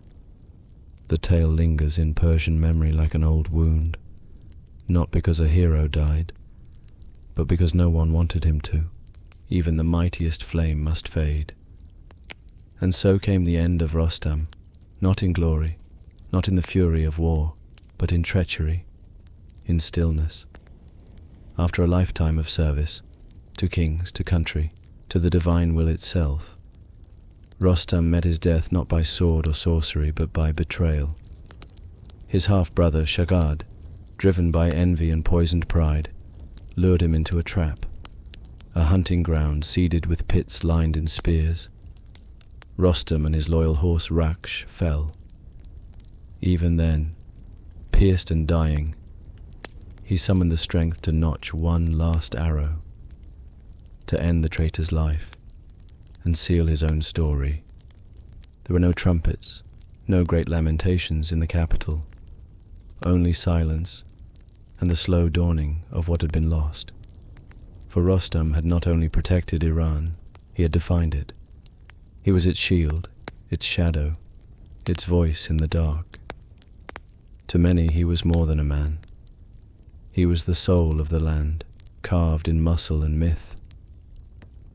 The tale lingers in Persian memory like an old wound, not because a hero died, but because no one wanted him to. Even the mightiest flame must fade. And so came the end of Rostam, not in glory, not in the fury of war, but in treachery, in stillness. After a lifetime of service, to kings, to country, to the divine will itself, Rostam met his death not by sword or sorcery, but by betrayal. His half-brother Shagad, driven by envy and poisoned pride, lured him into a trap, a hunting ground seeded with pits lined in spears. Rostam and his loyal horse Raksh fell. Even then, pierced and dying, he summoned the strength to notch one last arrow, to end the traitor's life, and seal his own story. There were no trumpets, no great lamentations in the capital, only silence and the slow dawning of what had been lost. For Rostam had not only protected Iran, he had defined it. He was its shield, its shadow, its voice in the dark. To many he was more than a man. He was the soul of the land, carved in muscle and myth.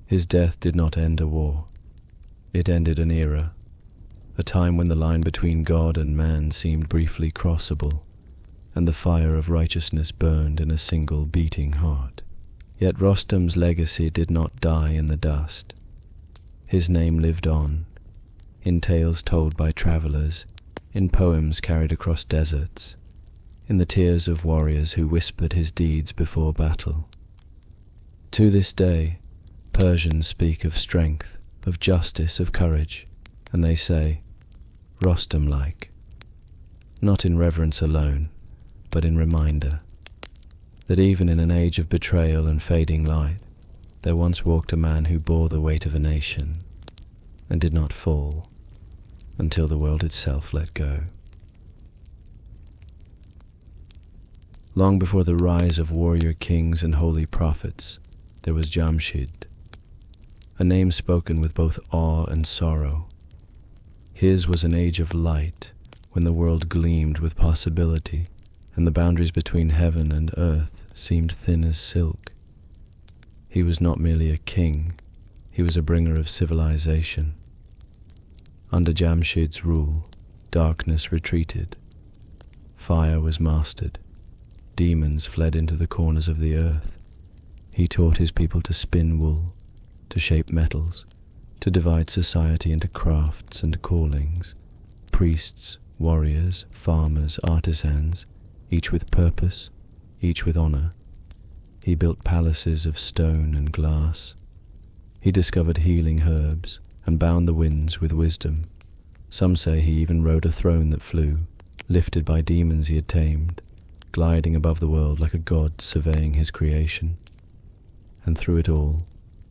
His death did not end a war. It ended an era, a time when the line between God and man seemed briefly crossable, and the fire of righteousness burned in a single beating heart. Yet Rostam's legacy did not die in the dust. His name lived on, in tales told by travelers, in poems carried across deserts, in the tears of warriors who whispered his deeds before battle. To this day, Persians speak of strength, of justice, of courage, and they say, Rostam-like, not in reverence alone, but in reminder, that even in an age of betrayal and fading light, there once walked a man who bore the weight of a nation, and did not fall until the world itself let go. Long before the rise of warrior kings and holy prophets, there was Jamshid, a name spoken with both awe and sorrow. His was an age of light, when the world gleamed with possibility, and the boundaries between heaven and earth seemed thin as silk. He was not merely a king, he was a bringer of civilization. Under Jamshid's rule, darkness retreated, fire was mastered, demons fled into the corners of the earth. He taught his people to spin wool, to shape metals, to divide society into crafts and callings, priests, warriors, farmers, artisans, each with purpose, each with honor. He built palaces of stone and glass. He discovered healing herbs and bound the winds with wisdom. Some say he even rode a throne that flew, lifted by demons he had tamed, gliding above the world like a god surveying his creation. And through it all,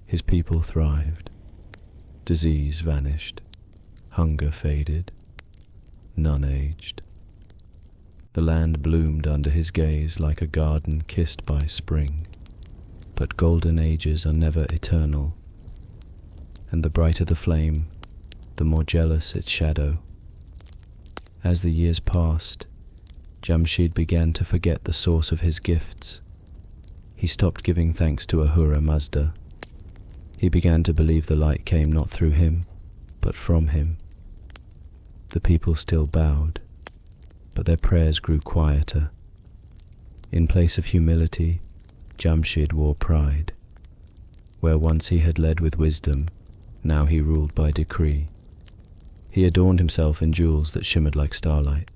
his people thrived. Disease vanished, hunger faded, none aged. The land bloomed under his gaze like a garden kissed by spring. But golden ages are never eternal, and the brighter the flame, the more jealous its shadow. As the years passed, Jamshid began to forget the source of his gifts. He stopped giving thanks to Ahura Mazda. He began to believe the light came not through him, but from him. The people still bowed, but their prayers grew quieter. In place of humility, Jamshid wore pride. Where once he had led with wisdom, now he ruled by decree. He adorned himself in jewels that shimmered like starlight.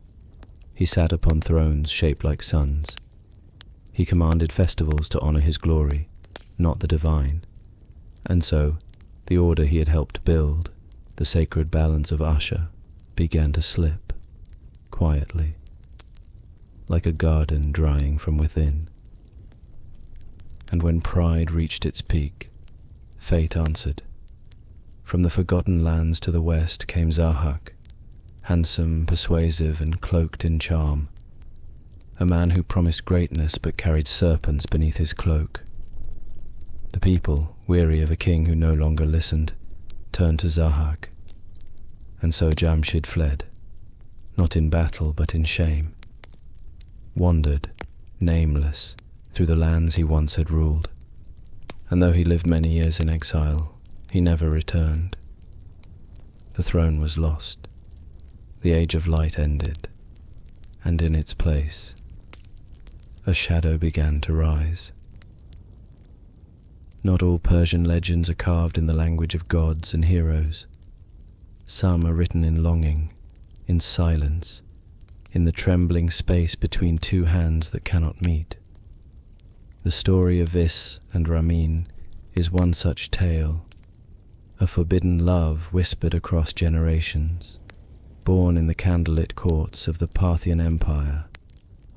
He sat upon thrones shaped like suns. He commanded festivals to honor his glory, not the divine. And so, the order he had helped build, the sacred balance of Asha, began to slip, quietly, like a garden drying from within. And when pride reached its peak, fate answered. From the forgotten lands to the west came Zahak, handsome, persuasive, and cloaked in charm, a man who promised greatness but carried serpents beneath his cloak. The people, weary of a king who no longer listened, turned to Zahak, and so Jamshid fled, not in battle but in shame, wandered, nameless, through the lands he once had ruled, and though he lived many years in exile, he never returned. The throne was lost, the age of light ended, and in its place, a shadow began to rise. Not all Persian legends are carved in the language of gods and heroes. Some are written in longing, in silence, in the trembling space between two hands that cannot meet. The story of Vis and Ramin is one such tale, a forbidden love whispered across generations, born in the candlelit courts of the Parthian Empire,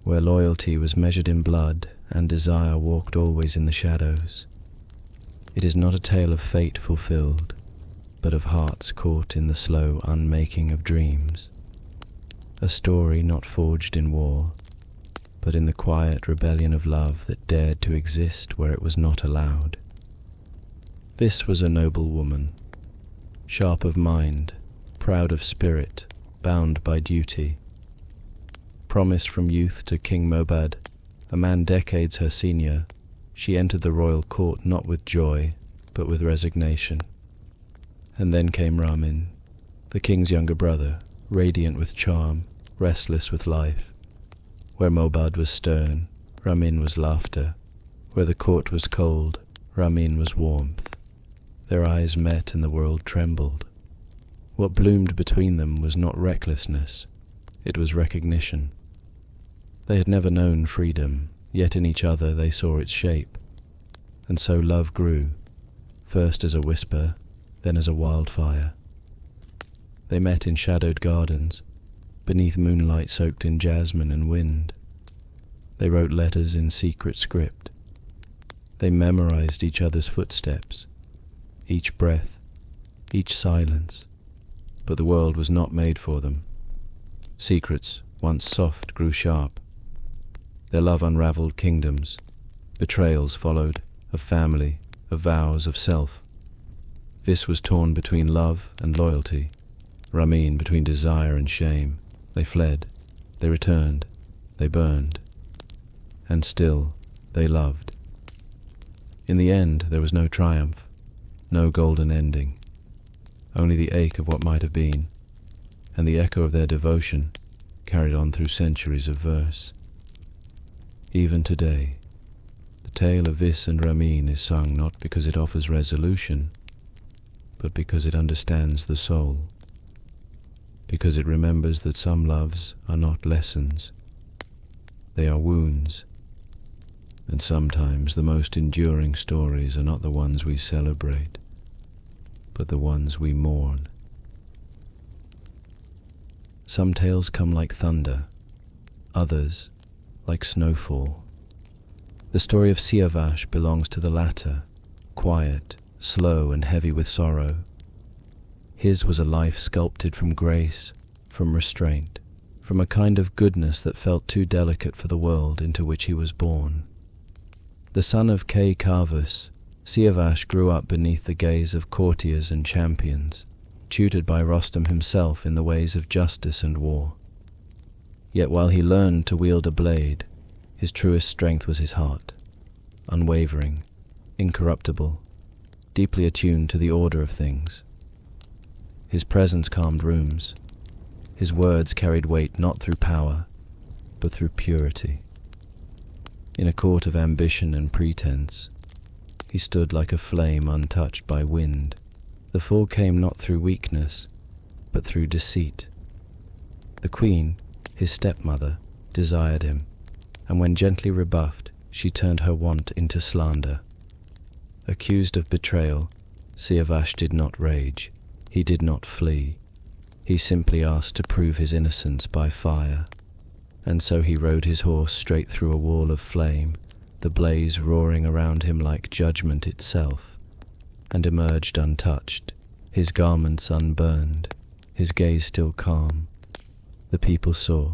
where loyalty was measured in blood and desire walked always in the shadows. It is not a tale of fate fulfilled, but of hearts caught in the slow unmaking of dreams. A story not forged in war, but in the quiet rebellion of love that dared to exist where it was not allowed. This was a noble woman, sharp of mind, proud of spirit, bound by duty. Promised from youth to King Mobad, a man decades her senior, she entered the royal court not with joy, but with resignation. And then came Ramin, the king's younger brother, radiant with charm, restless with life. Where Mobad was stern, Ramin was laughter. Where the court was cold, Ramin was warmth. Their eyes met and the world trembled. What bloomed between them was not recklessness, it was recognition. They had never known freedom, yet in each other they saw its shape. And so love grew, first as a whisper, then as a wildfire. They met in shadowed gardens, beneath moonlight soaked in jasmine and wind. They wrote letters in secret script. They memorized each other's footsteps, each breath, each silence. But the world was not made for them. Secrets, once soft, grew sharp. Their love unraveled kingdoms. Betrayals followed, of family, of vows, of self. Vis was torn between love and loyalty, Ramin between desire and shame. They fled, they returned, they burned. And still, they loved. In the end, there was no triumph, no golden ending, only the ache of what might have been, and the echo of their devotion carried on through centuries of verse. Even today, the tale of Vis and Ramin is sung not because it offers resolution, but because it understands the soul, because it remembers that some loves are not lessons, they are wounds, and sometimes the most enduring stories are not the ones we celebrate, but the ones we mourn. Some tales come like thunder, others like snowfall. The story of Siavash belongs to the latter, quiet, slow and heavy with sorrow. His was a life sculpted from grace, from restraint, from a kind of goodness that felt too delicate for the world into which he was born. The son of Kay Carvus, Siavash grew up beneath the gaze of courtiers and champions, tutored by Rostam himself in the ways of justice and war. Yet while he learned to wield a blade, his truest strength was his heart, unwavering, incorruptible, deeply attuned to the order of things. His presence calmed rooms. His words carried weight not through power, but through purity. In a court of ambition and pretense, he stood like a flame untouched by wind. The fall came not through weakness, but through deceit. The queen, his stepmother, desired him, and when gently rebuffed, she turned her want into slander. Accused of betrayal, Siavash did not rage, he did not flee. He simply asked to prove his innocence by fire. And so he rode his horse straight through a wall of flame, the blaze roaring around him like judgment itself, and emerged untouched, his garments unburned, his gaze still calm. The people saw,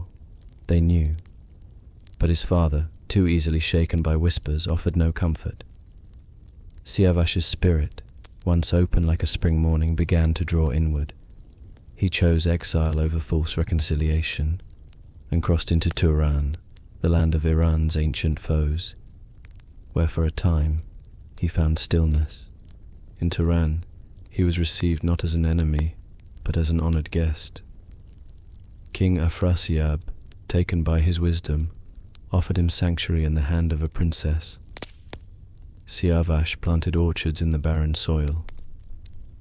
they knew, but his father, too easily shaken by whispers, offered no comfort. Siavash's spirit, once open like a spring morning, began to draw inward. He chose exile over false reconciliation, and crossed into Turan, the land of Iran's ancient foes, where for a time he found stillness. In Turan, he was received not as an enemy, but as an honored guest. King Afrasiab, taken by his wisdom, offered him sanctuary in the hand of a princess. Siavash planted orchards in the barren soil.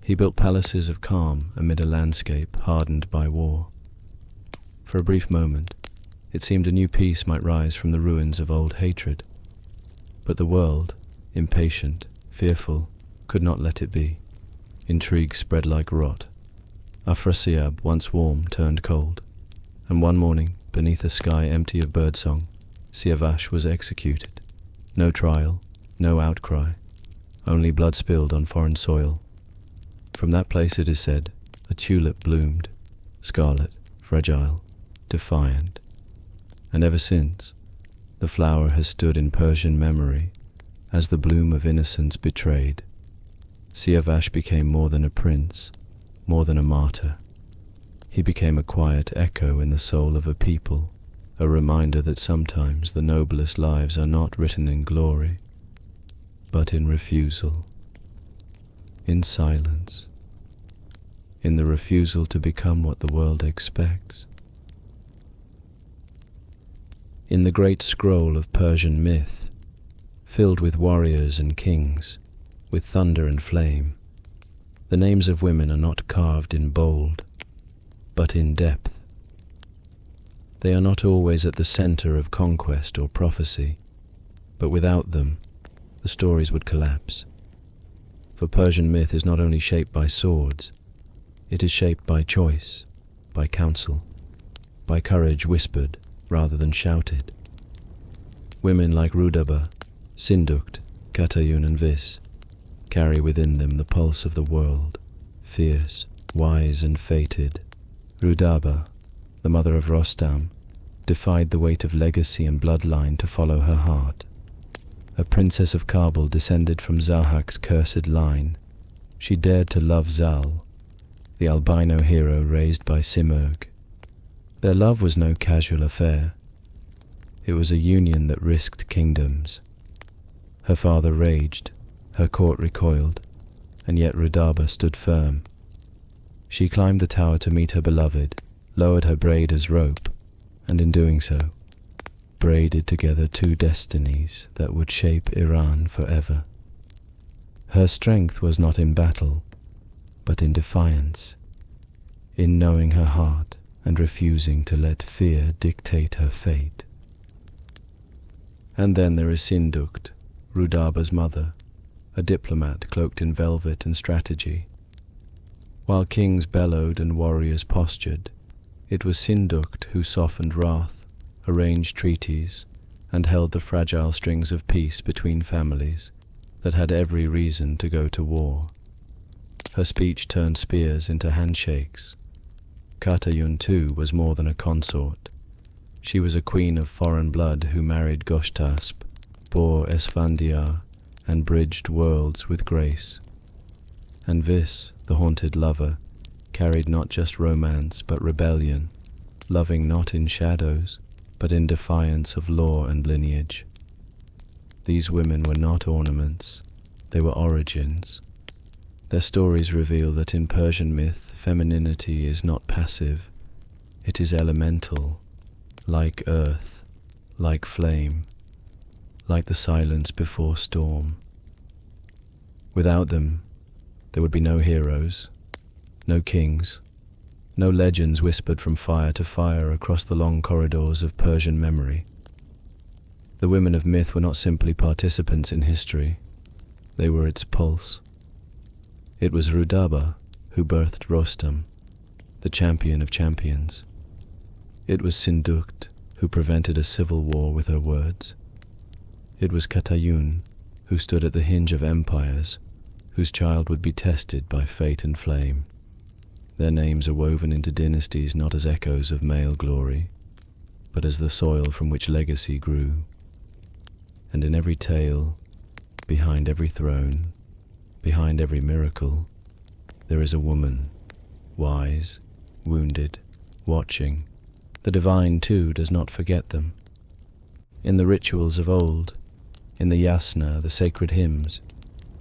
He built palaces of calm amid a landscape hardened by war. For a brief moment, it seemed a new peace might rise from the ruins of old hatred. But the world, impatient, fearful, could not let it be. Intrigue spread like rot. Afrasiab, once warm, turned cold, and one morning, beneath a sky empty of birdsong, Siavash was executed. No trial, no outcry, only blood spilled on foreign soil. From that place, it is said, a tulip bloomed, scarlet, fragile, defiant. And ever since, The flower has stood in Persian memory as the bloom of innocence betrayed. Siavash became more than a prince, more than a martyr. He became a quiet echo in the soul of a people, a reminder that sometimes the noblest lives are not written in glory, but in refusal, in silence, in the refusal to become what the world expects. In the great scroll of Persian myth, filled with warriors and kings, with thunder and flame, the names of women are not carved in bold, but in depth. They are not always at the center of conquest or prophecy, but without them, the stories would collapse. For Persian myth is not only shaped by swords, it is shaped by choice, by counsel, by courage whispered rather than shouted. Women like Rudaba, Sindukt, Katayun and Vis carry within them the pulse of the world, fierce, wise and fated. Rudaba, the mother of Rostam, defied the weight of legacy and bloodline to follow her heart. A princess of Kabul descended from Zahak's cursed line, she dared to love Zal, the albino hero raised by Simurgh. Their love was no casual affair. It was a union that risked kingdoms. Her father raged, her court recoiled, and yet Rudaba stood firm. She climbed the tower to meet her beloved, lowered her braid as rope, and in doing so, braided together two destinies that would shape Iran forever. Her strength was not in battle, but in defiance, in knowing her heart and refusing to let fear dictate her fate. And then there is Sindukt, Rudaba's mother, a diplomat cloaked in velvet and strategy. While kings bellowed and warriors postured, it was Sindukt who softened wrath, arranged treaties, and held the fragile strings of peace between families that had every reason to go to war. Her speech turned spears into handshakes. Katayun, too, was more than a consort. She was a queen of foreign blood who married Goshtasp, bore Esfandiar, and bridged worlds with grace. And Vis, the haunted lover, carried not just romance but rebellion, loving not in shadows, but in defiance of law and lineage. These women were not ornaments, they were origins. Their stories reveal that in Persian myth, femininity is not passive, it is elemental, like earth, like flame, like the silence before storm. Without them, there would be no heroes, no kings, no legends whispered from fire to fire across the long corridors of Persian memory. The women of myth were not simply participants in history, they were its pulse. It was Rudaba who birthed Rostam, the champion of champions. It was Sindukt who prevented a civil war with her words. It was Katayun who stood at the hinge of empires, whose child would be tested by fate and flame. Their names are woven into dynasties not as echoes of male glory, but as the soil from which legacy grew. And in every tale, behind every throne, behind every miracle, there is a woman, wise, wounded, watching. The divine, too, does not forget them. In the rituals of old, in the yasna, the sacred hymns,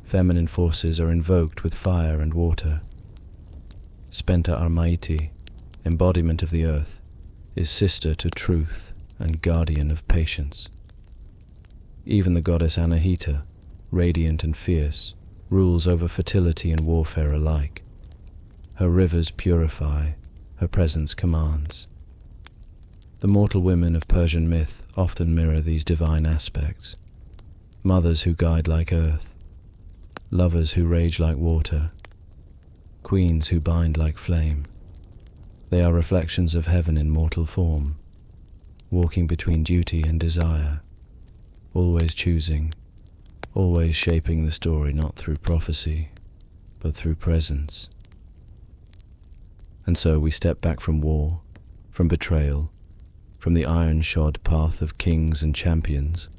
feminine forces are invoked with fire and water. Spenta Armaiti, embodiment of the earth, is sister to truth and guardian of patience. Even the goddess Anahita, radiant and fierce, rules over fertility and warfare alike. Her rivers purify, her presence commands. The mortal women of Persian myth often mirror these divine aspects. Mothers who guide like earth, lovers who rage like water, queens who bind like flame. They are reflections of heaven in mortal form, walking between duty and desire, always choosing, always shaping the story not through prophecy, but through presence. And so we step back from war, from betrayal, from the iron-shod path of kings and champions,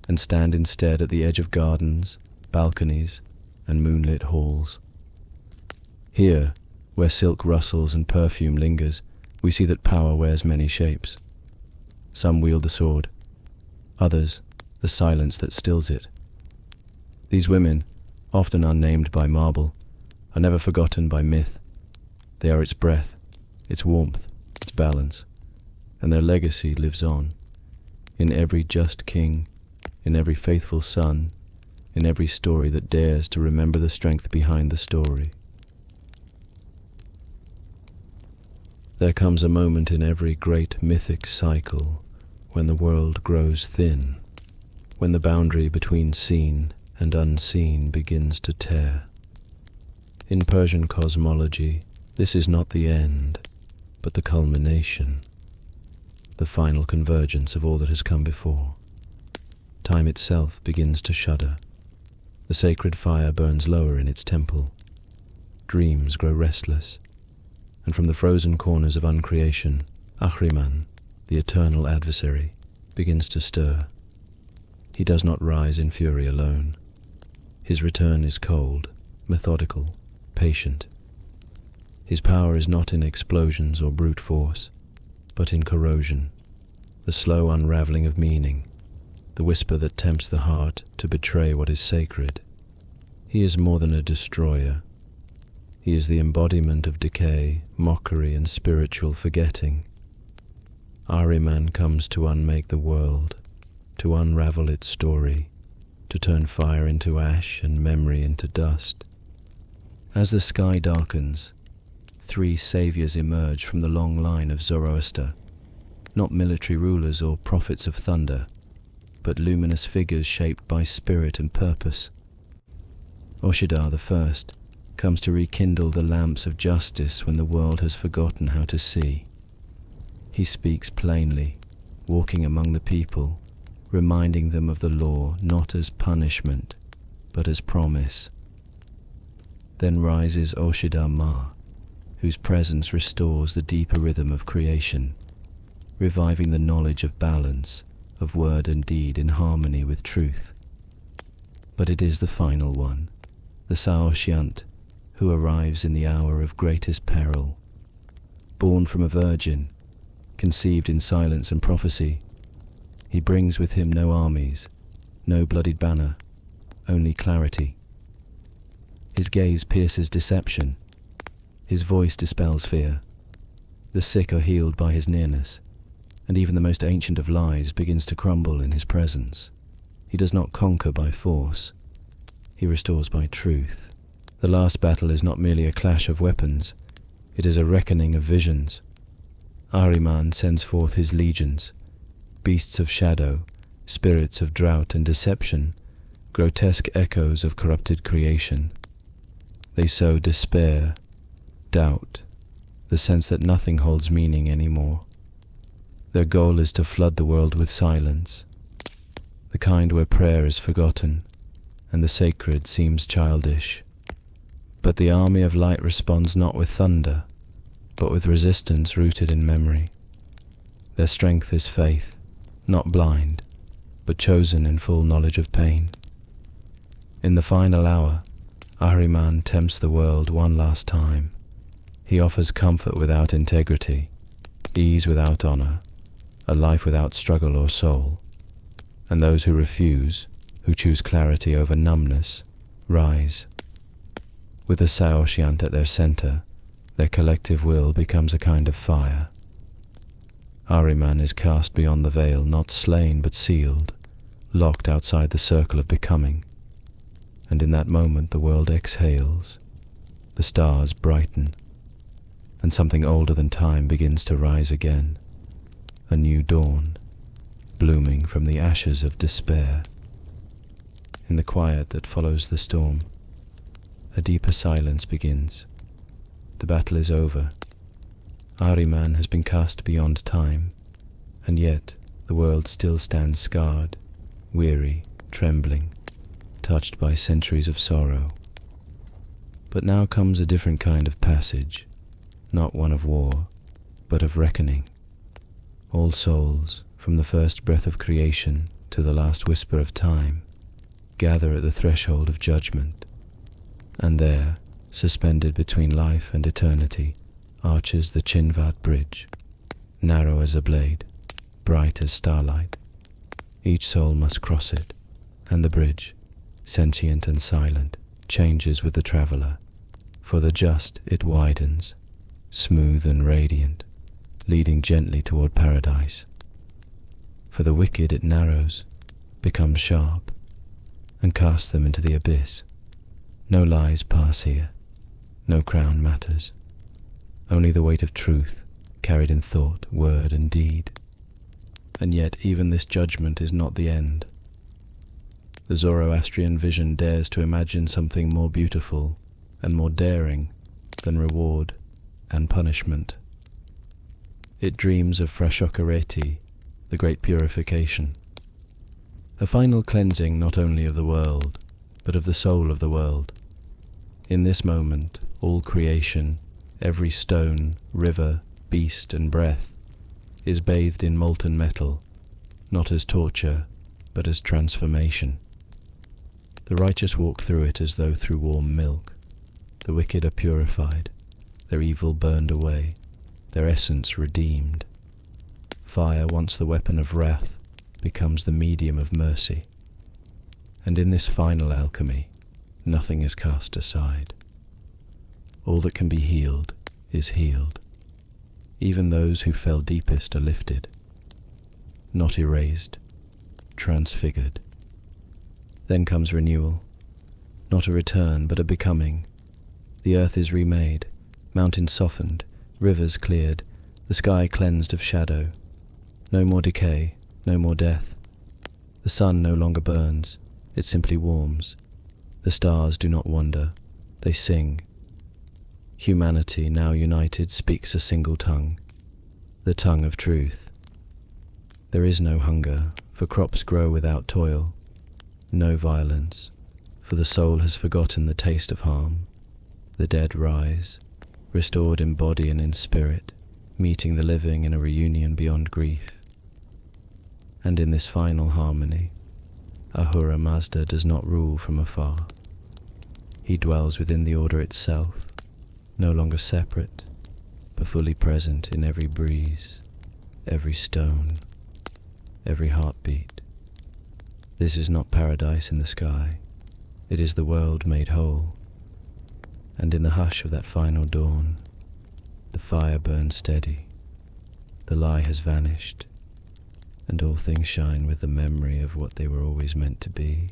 and stand instead at the edge of gardens, balconies, and moonlit halls. Here, where silk rustles and perfume lingers, we see that power wears many shapes. Some wield the sword, others the silence that stills it. These women, often unnamed by marble, are never forgotten by myth. They are its breath, its warmth, its balance, and their legacy lives on, in every just king, in every faithful son, in every story that dares to remember the strength behind the story. There comes a moment in every great mythic cycle when the world grows thin, when the boundary between seen and unseen begins to tear. In Persian cosmology, this is not the end, but the culmination, the final convergence of all that has come before. Time itself begins to shudder. The sacred fire burns lower in its temple. Dreams grow restless, and from the frozen corners of uncreation, Ahriman, the eternal adversary, begins to stir. He does not rise in fury alone. His return is cold, methodical, patient. His power is not in explosions or brute force, but in corrosion, the slow unraveling of meaning, the whisper that tempts the heart to betray what is sacred. He is more than a destroyer. He is the embodiment of decay, mockery, and spiritual forgetting. Ahriman comes to unmake the world, to unravel its story, to turn fire into ash and memory into dust. As the sky darkens, 3 saviors emerge from the long line of Zoroaster, not military rulers or prophets of thunder, but luminous figures shaped by spirit and purpose. Oshidar the First comes to rekindle the lamps of justice when the world has forgotten how to see. He speaks plainly, walking among the people, reminding them of the law not as punishment, but as promise. Then rises Oshidar Ma, whose presence restores the deeper rhythm of creation, reviving the knowledge of balance, of word and deed in harmony with truth. But it is the final one, the Saoshyant, who arrives in the hour of greatest peril. Born from a virgin, conceived in silence and prophecy, he brings with him no armies, no bloodied banner, only clarity. His gaze pierces deception. His voice dispels fear. The sick are healed by his nearness, and even the most ancient of lies begins to crumble in his presence. He does not conquer by force. He restores by truth. The last battle is not merely a clash of weapons. It is a reckoning of visions. Ahriman sends forth his legions, beasts of shadow, spirits of drought and deception, grotesque echoes of corrupted creation. They sow despair, doubt, the sense that nothing holds meaning anymore. Their goal is to flood the world with silence, the kind where prayer is forgotten and the sacred seems childish. But the army of light responds not with thunder, but with resistance rooted in memory. Their strength is faith, not blind, but chosen in full knowledge of pain. In the final hour, Ahriman tempts the world one last time. He offers comfort without integrity, ease without honor, a life without struggle or soul. And those who refuse, who choose clarity over numbness, rise. With the Saoshyant at their center, their collective will becomes a kind of fire. Ahriman is cast beyond the veil, not slain but sealed, locked outside the circle of becoming. And in that moment the world exhales, the stars brighten, and something older than time begins to rise again, a new dawn, blooming from the ashes of despair. In the quiet that follows the storm, a deeper silence begins. The battle is over. Ahriman has been cast beyond time, and yet the world still stands scarred, weary, trembling, touched by centuries of sorrow. But now comes a different kind of passage, not one of war, but of reckoning. All souls, from the first breath of creation to the last whisper of time, gather at the threshold of judgment, and there, suspended between life and eternity, arches the Chinvat bridge, narrow as a blade, bright as starlight. Each soul must cross it, and the bridge, sentient and silent, changes with the traveller. For the just it widens, smooth and radiant, leading gently toward paradise. For the wicked it narrows, becomes sharp, and casts them into the abyss. No lies pass here, no crown matters, only the weight of truth carried in thought, word, and deed. And yet even this judgment is not the end. The Zoroastrian vision dares to imagine something more beautiful and more daring than reward and punishment. It dreams of Frashokareti, the great purification, a final cleansing not only of the world, but of the soul of the world. In this moment, all creation, every stone, river, beast, and breath, is bathed in molten metal, not as torture, but as transformation. The righteous walk through it as though through warm milk. The wicked are purified, their evil burned away, their essence redeemed. Fire, once the weapon of wrath, becomes the medium of mercy. And in this final alchemy, nothing is cast aside. All that can be healed is healed. Even those who fell deepest are lifted, not erased, transfigured. Then comes renewal, not a return but a becoming. The earth is remade, mountains softened, rivers cleared, the sky cleansed of shadow. No more decay, no more death. The sun no longer burns, it simply warms. The stars do not wander, they sing. Humanity, now united, speaks a single tongue, the tongue of truth. There is no hunger, for crops grow without toil. No violence, for the soul has forgotten the taste of harm. The dead rise, restored in body and in spirit, meeting the living in a reunion beyond grief. And in this final harmony, Ahura Mazda does not rule from afar. He dwells within the order itself, no longer separate, but fully present in every breeze, every stone, every heartbeat. This is not paradise in the sky, it is the world made whole. And in the hush of that final dawn, the fire burns steady, the lie has vanished, and all things shine with the memory of what they were always meant to be.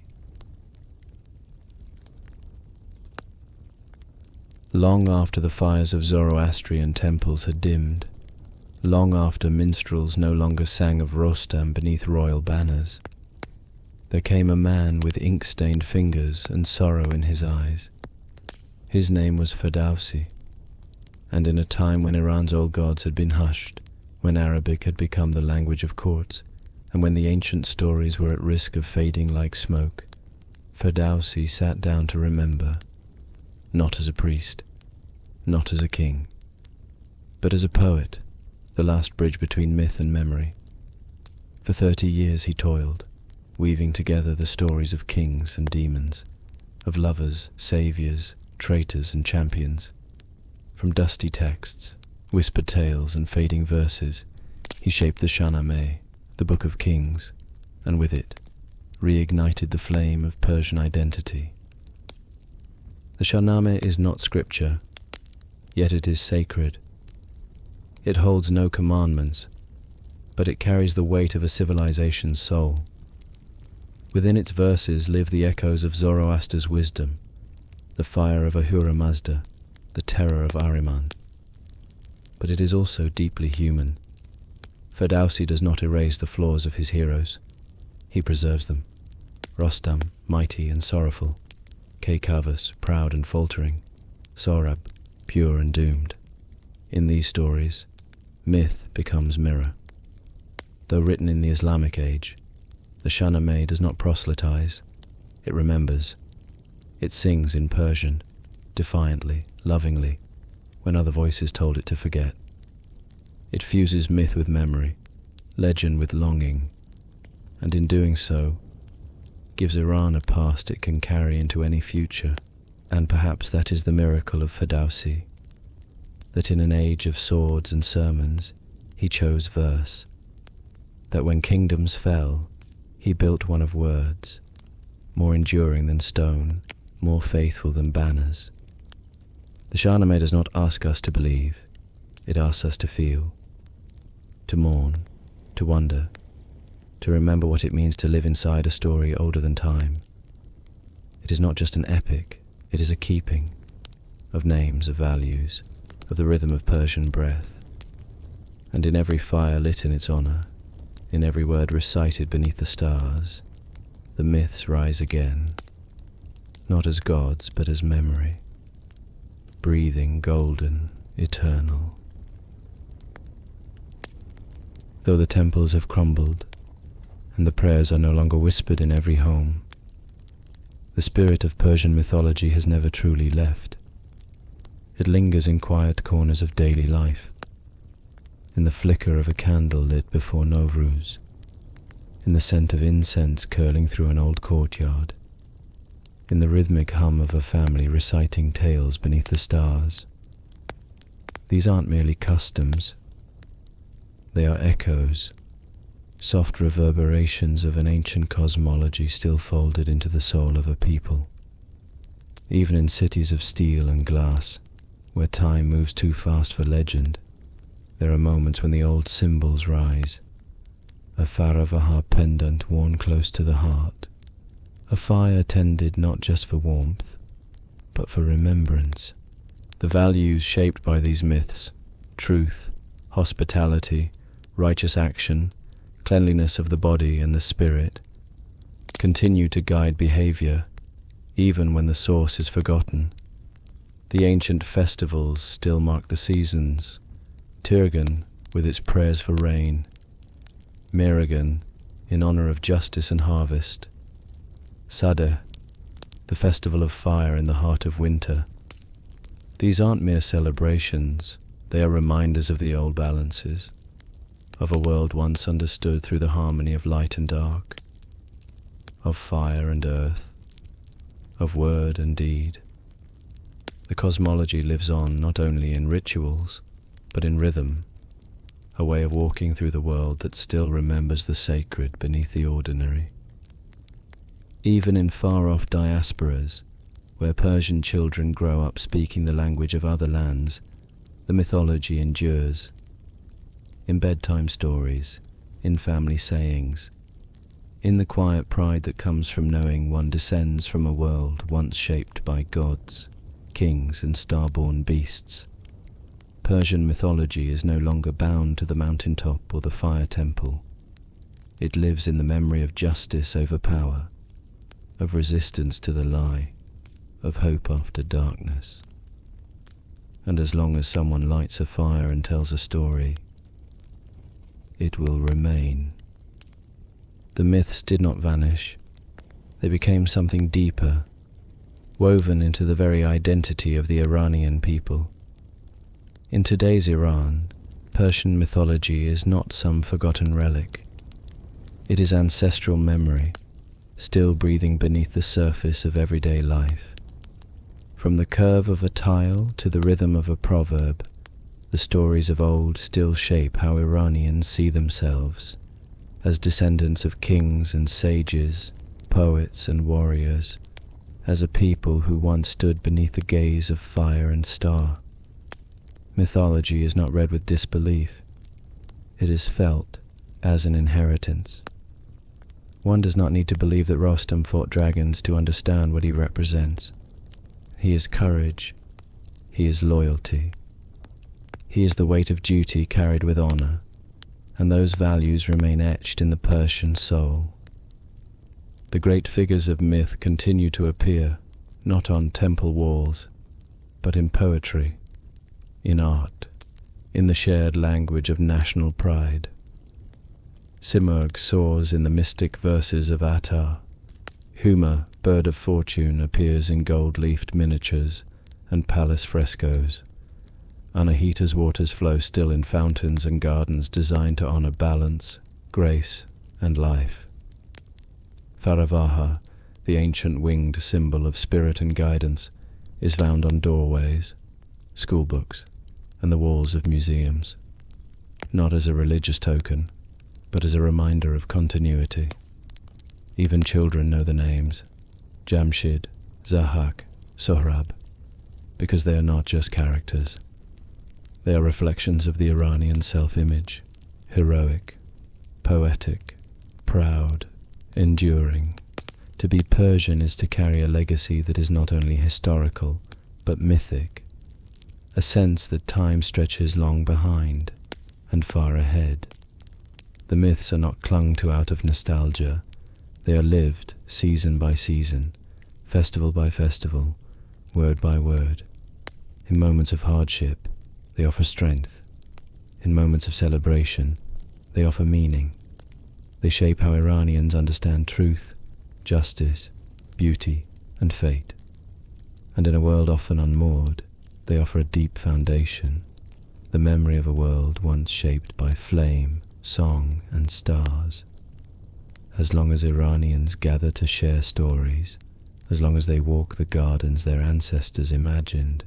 Long after the fires of Zoroastrian temples had dimmed, long after minstrels no longer sang of Rostam beneath royal banners, there came a man with ink-stained fingers and sorrow in his eyes. His name was Ferdowsi, and in a time when Iran's old gods had been hushed, when Arabic had become the language of courts, and when the ancient stories were at risk of fading like smoke, Ferdowsi sat down to remember, not as a priest, not as a king, but as a poet, the last bridge between myth and memory. For 30 years he toiled, weaving together the stories of kings and demons, of lovers, saviors, traitors and champions. From dusty texts, whispered tales and fading verses, he shaped the Shahnameh, the Book of Kings, and with it, reignited the flame of Persian identity. The Shahnameh is not scripture, yet it is sacred. It holds no commandments, but it carries the weight of a civilization's soul. Within its verses live the echoes of Zoroaster's wisdom, the fire of Ahura Mazda, the terror of Ahriman. But it is also deeply human. Ferdowsi does not erase the flaws of his heroes. He preserves them. Rostam, mighty and sorrowful. Kaykaus, proud and faltering. Sohrab, pure and doomed. In these stories, myth becomes mirror. Though written in the Islamic age, the Shahnameh does not proselytize. It remembers. It sings in Persian, defiantly, lovingly, when other voices told it to forget. It fuses myth with memory, legend with longing, and in doing so, gives Iran a past it can carry into any future. And perhaps that is the miracle of Ferdowsi, that in an age of swords and sermons, he chose verse, that when kingdoms fell, he built one of words, more enduring than stone, more faithful than banners. The Shahnameh does not ask us to believe, it asks us to feel, to mourn, to wonder, to remember what it means to live inside a story older than time. It is not just an epic, it is a keeping of names, of values, of the rhythm of Persian breath. And in every fire lit in its honour, in every word recited beneath the stars, the myths rise again, not as gods but as memory, breathing, golden, eternal. Though the temples have crumbled, and the prayers are no longer whispered in every home, the spirit of Persian mythology has never truly left. It lingers in quiet corners of daily life, in the flicker of a candle lit before Nowruz, in the scent of incense curling through an old courtyard, in the rhythmic hum of a family reciting tales beneath the stars. These aren't merely customs, they are echoes, soft reverberations of an ancient cosmology still folded into the soul of a people. Even in cities of steel and glass, where time moves too fast for legend, there are moments when the old symbols rise. A Vayu-Vata pendant worn close to the heart, a fire tended not just for warmth, but for remembrance. The values shaped by these myths, truth, hospitality, righteous action, cleanliness of the body and the spirit, continue to guide behavior, even when the source is forgotten. The ancient festivals still mark the seasons, Tirgan with its prayers for rain, Miragan in honor of justice and harvest, Sadeh, the festival of fire in the heart of winter. These aren't mere celebrations, they are reminders of the old balances, of a world once understood through the harmony of light and dark, of fire and earth, of word and deed. The cosmology lives on not only in rituals, but in rhythm, a way of walking through the world that still remembers the sacred beneath the ordinary. Even in far-off diasporas, where Persian children grow up speaking the language of other lands, the mythology endures. In bedtime stories, in family sayings, in the quiet pride that comes from knowing one descends from a world once shaped by gods, kings and star-born beasts. Persian mythology is no longer bound to the mountaintop or the fire temple. It lives in the memory of justice over power, of resistance to the lie, of hope after darkness. And as long as someone lights a fire and tells a story, it will remain. The myths did not vanish. They became something deeper, woven into the very identity of the Iranian people. In today's Iran, Persian mythology is not some forgotten relic. It is ancestral memory, still breathing beneath the surface of everyday life. From the curve of a tile to the rhythm of a proverb, the stories of old still shape how Iranians see themselves, as descendants of kings and sages, poets and warriors, as a people who once stood beneath the gaze of fire and star. Mythology is not read with disbelief. It is felt as an inheritance. One does not need to believe that Rostam fought dragons to understand what he represents. He is courage. He is loyalty. He is the weight of duty carried with honor, and those values remain etched in the Persian soul. The great figures of myth continue to appear, not on temple walls, but in poetry, in art, in the shared language of national pride. Simurgh soars in the mystic verses of Attar. Huma, bird of fortune, appears in gold-leafed miniatures and palace frescoes. Anahita's waters flow still in fountains and gardens designed to honor balance, grace, and life. Varavaha, the ancient winged symbol of spirit and guidance, is found on doorways, schoolbooks, and the walls of museums, not as a religious token, but as a reminder of continuity. Even children know the names Jamshid, Zahak, Sohrab, because they are not just characters. They are reflections of the Iranian self-image, heroic, poetic, proud, enduring. To be Persian is to carry a legacy that is not only historical, but mythic, a sense that time stretches long behind and far ahead. The myths are not clung to out of nostalgia. They are lived season by season, festival by festival, word by word. In moments of hardship, they offer strength. In moments of celebration, they offer meaning. They shape how Iranians understand truth, justice, beauty, and fate. And in a world often unmoored, they offer a deep foundation, the memory of a world once shaped by flame, song, and stars. As long as Iranians gather to share stories, as long as they walk the gardens their ancestors imagined,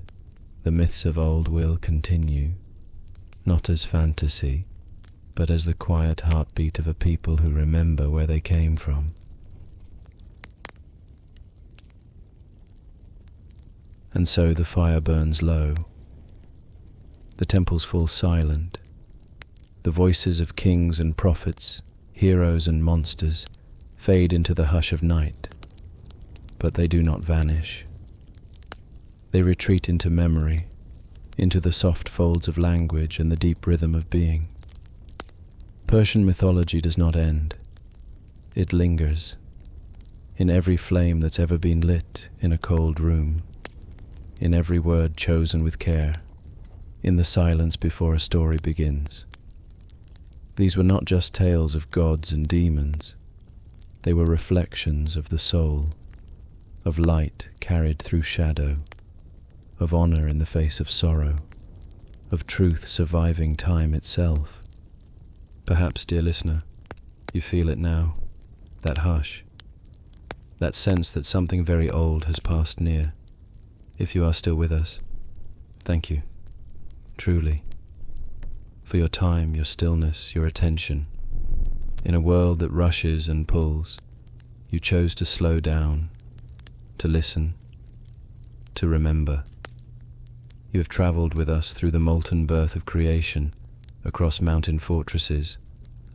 the myths of old will continue, not as fantasy, but as the quiet heartbeat of a people who remember where they came from. And so the fire burns low. The temples fall silent. The voices of kings and prophets, heroes and monsters, fade into the hush of night. But they do not vanish. They retreat into memory, into the soft folds of language and the deep rhythm of being. Persian mythology does not end. It lingers, in every flame that's ever been lit in a cold room, in every word chosen with care, in the silence before a story begins. These were not just tales of gods and demons. They were reflections of the soul, of light carried through shadow, of honor in the face of sorrow, of truth surviving time itself. Perhaps, dear listener, you feel it now, that hush, that sense that something very old has passed near. If you are still with us, thank you, truly, for your time, your stillness, your attention. In a world that rushes and pulls, you chose to slow down, to listen, to remember. You have traveled with us through the molten birth of creation, across mountain fortresses,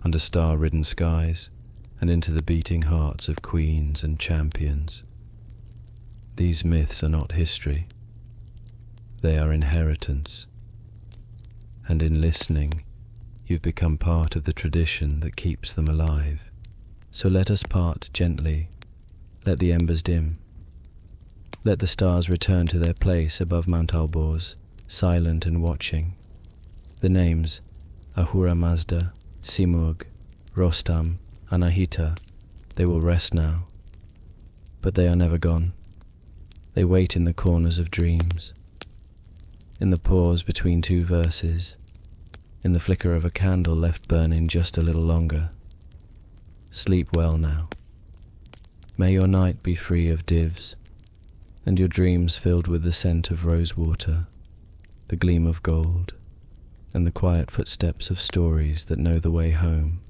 under star-ridden skies, and into the beating hearts of queens and champions. These myths are not history. They are inheritance. And in listening, you've become part of the tradition that keeps them alive. So let us part gently. Let the embers dim. Let the stars return to their place above Mount Alborz, silent and watching. The names Ahura Mazda, Simurgh, Rostam, Anahita, they will rest now. But they are never gone. They wait in the corners of dreams, in the pause between two verses, in the flicker of a candle left burning just a little longer. Sleep well now. May your night be free of divs, and your dreams filled with the scent of rose water, the gleam of gold, and the quiet footsteps of stories that know the way home.